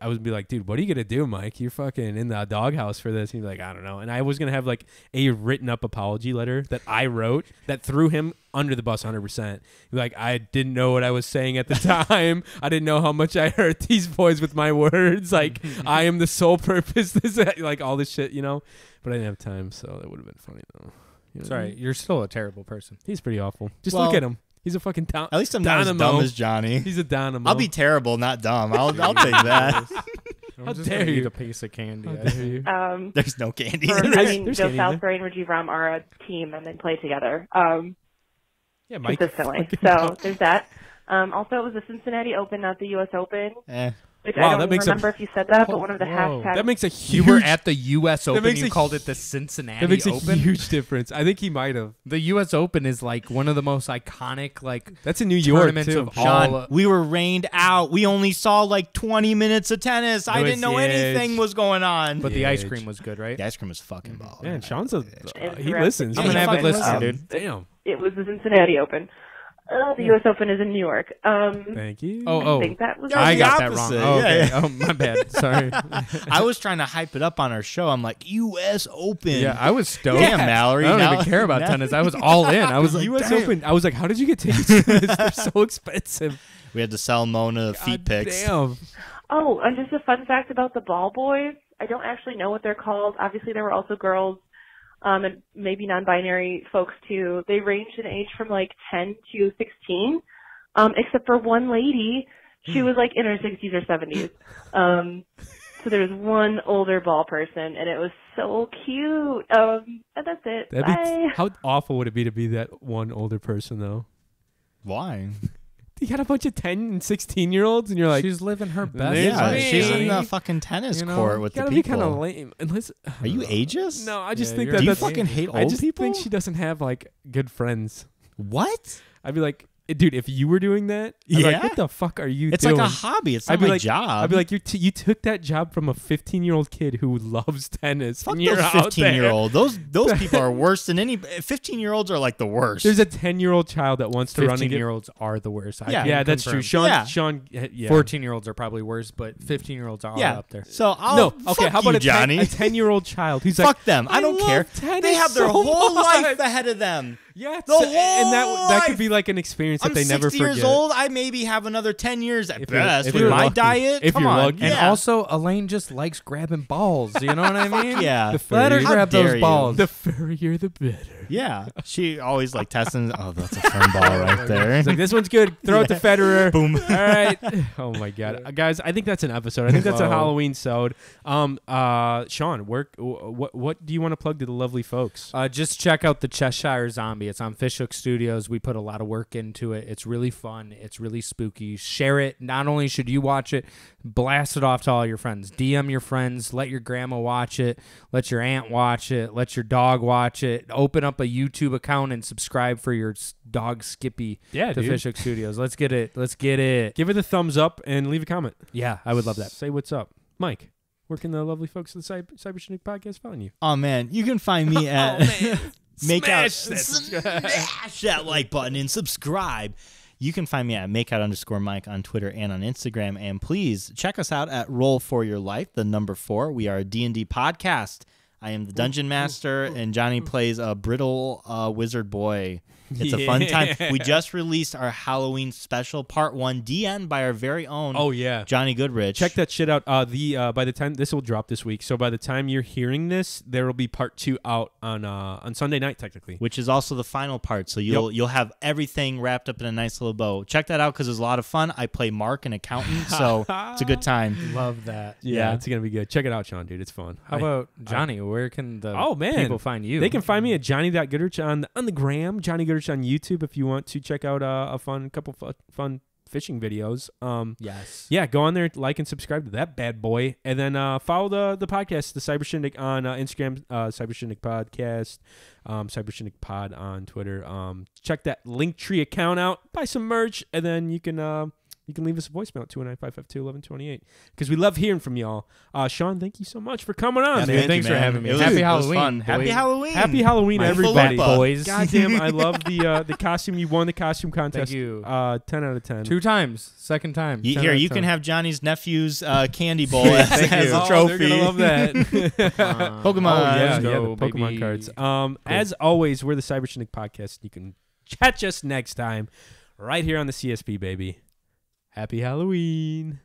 dude, what are you going to do, Mike? You're fucking in the doghouse for this. He'd be like, I don't know. And I was going to have like a written up apology letter that I wrote that threw him under the bus 100%. Like, I didn't know what I was saying at the time. I didn't know how much I hurt these boys with my words. Like, I am the sole purpose. This, like, all this shit, you know? But I didn't have time, so it would have been funny, though. You know what I Sorry, mean? you're still a terrible person. He's pretty awful. Just Well, look at him. He's a fucking At least I'm not as dynamo. dumb as Johnny. He's a dynamo. I'll be terrible, not dumb. I'll take that. I'm How just dare gonna you. eat a piece of candy. How dare you? There's no candy. For, in I it. mean, There's Joe candy in Southbury and Reggie Rom are a team and they play together Yeah, Mike. consistently. So there's that. Also, it was the Cincinnati Open, not the U.S. Open. Which Wow, I that don't makes remember if you said that, but one of the Whoa. hashtags. That makes a You huge. were at the U.S. Open. makes You a called it the Cincinnati that makes a Open. huge difference. I think he might have. The U.S. Open is like one of the most iconic like That's in New York tournaments too. of Sean, all. we were rained out. We only saw like 20 minutes of tennis. I was didn't know the anything edge. was going on. But the Yeah, ice age. cream was good, right? the ice cream was fucking ball. Yeah, and Sean's a. It's he correct. listens. I'm gonna have it fucking listened, listen. dude. Damn. It was the Cincinnati Open. The U.S. Open is in New York. Thank you. Oh, I think that was I the got that opposite. wrong. Oh, Yeah, okay. yeah. Oh, my bad. Sorry. I was trying to hype it up on our show. I'm like, U.S. Open. Yeah, I was stoked. Damn, Mallory. I don't now- even care about now- tennis. I was all in. I was like, U.S. damn. Open. I was like, how did you get tickets to this? They're so expensive. We had to sell Mona feet God pics. Damn. Oh, and just a fun fact about the ball boys. I don't actually know what they're called. Obviously, there were also girls, and maybe non-binary folks too. They ranged in age from like 10 to 16, except for one lady. She was like in her 60s or 70s. So there was one older ball person, and it was so cute. And that's it. That'd Bye. how awful would it be to be that one older person though? Why? You got a bunch of 10 and 16-year-olds, and you're like, She's living her best There's Yeah, life. me. she's in the fucking tennis You know, court with you the gotta be people. kind of lame. Unless, Are you ageist? No, I just Yeah, think you're that Do you that's. fucking hate old I just people? think she doesn't have like good friends. What? I'd be like, dude, if you were doing that, I'd be Yeah? like, what the fuck are you It's doing? like a hobby. It's not I'd be my like, job. I'd be like, you took that job from a 15-year-old kid who loves tennis. fuck and you're those out there. 15-year-old. Those people are worse than any. 15-year-olds are like the worst. There's a 10-year-old child that wants to run and get. 15-year-olds are the worst. I Yeah. can Yeah, that's true. confirm. Sean, Yeah. yeah. 14-year-olds are probably worse, but 15-year-olds are yeah. up there. So I'll, No, okay. fuck How about you, a Johnny? 10-year-old child who's Fuck like, them. I don't love care. tennis They have their so whole much. life ahead of them. Yeah, The and that whole that could life. be like an experience that I'm they never 60 forget. years old. I maybe have another 10 years at If you're- best if with you're my lucky. diet. If Come you're on. lucky. And Yeah. also, Elaine just likes grabbing balls. You know what I mean? yeah. The Let her furrier- How grab dare those you. balls. The furrier, the better. Yeah. She always like testing. Oh, that's a fun ball right there. It's like, this one's good. Throw it to Federer. Boom. All right. Oh my God, guys! I think that's an episode. I think that's a Whoa. Halloween sode. Sean, what do you want to plug to the lovely folks? Just check out the Cheshire Zombie. It's on Fishhook Studios. We put a lot of work into it. It's really fun. It's really spooky. Share it. Not only should you watch it, blast it off to all your friends. DM your friends. Let your grandma watch it. Let your aunt watch it. Let your dog watch it. Open up a YouTube account and subscribe for your dog Skippy Yeah, to dude. Fishhook Studios. Let's get it. Let's get it. Give it a thumbs up and leave a comment. Yeah, I would love that. Say what's up, Mike. Where can the lovely folks of the Cyber Shindig podcast find you? Oh man, you can find me at Smash smash that like button and subscribe. You can find me at makeout_Mike on Twitter and on Instagram. And please check us out at Roll for Your Life, the number 4. We are a D&D podcast. I am the dungeon master, and Johnny plays a brittle wizard boy. It's a fun time. We just released our Halloween special, part 1, DN by our very own Johnny Goodrich. Check that shit out. By the time this will drop this week, so by the time you're hearing this, there will be part 2 out on Sunday night, technically, which is also the final part. So you'll have everything wrapped up in a nice little bow. Check that out because it's a lot of fun. I play Mark, an accountant, so it's a good time. Love that. Yeah, it's gonna be good. Check it out, Sean, dude. It's fun. How about Johnny? Where can the people find you? They can find me at Johnny.Goodrich on the gram. Johnny Goodrich on YouTube if you want to check out a couple fun fishing videos. Yes. Yeah, go on there, like and subscribe to that bad boy, and then follow the podcast, the Cyber Shindig on Instagram, Cyber Shindig Podcast, Cyber Shindig Pod on Twitter. Check that Linktree account out, buy some merch, and then you can leave us a voicemail at 219-552-1128 because we love hearing from y'all. Sean, thank you so much for coming on, man. Thanks for having me. Happy Halloween. Happy Halloween. Happy Halloween, everybody. Boys. Goddamn, I love the costume. You won the costume contest. Thank you. 10 out of 10. 2 times. Second time. Here, you can have Johnny's nephew's candy bowl as a trophy. They're gonna love that. Pokemon. The Pokemon cards. Cool. As always, we're the Cyber Shindig Podcast. You can catch us next time right here on the CSP, baby. Happy Halloween.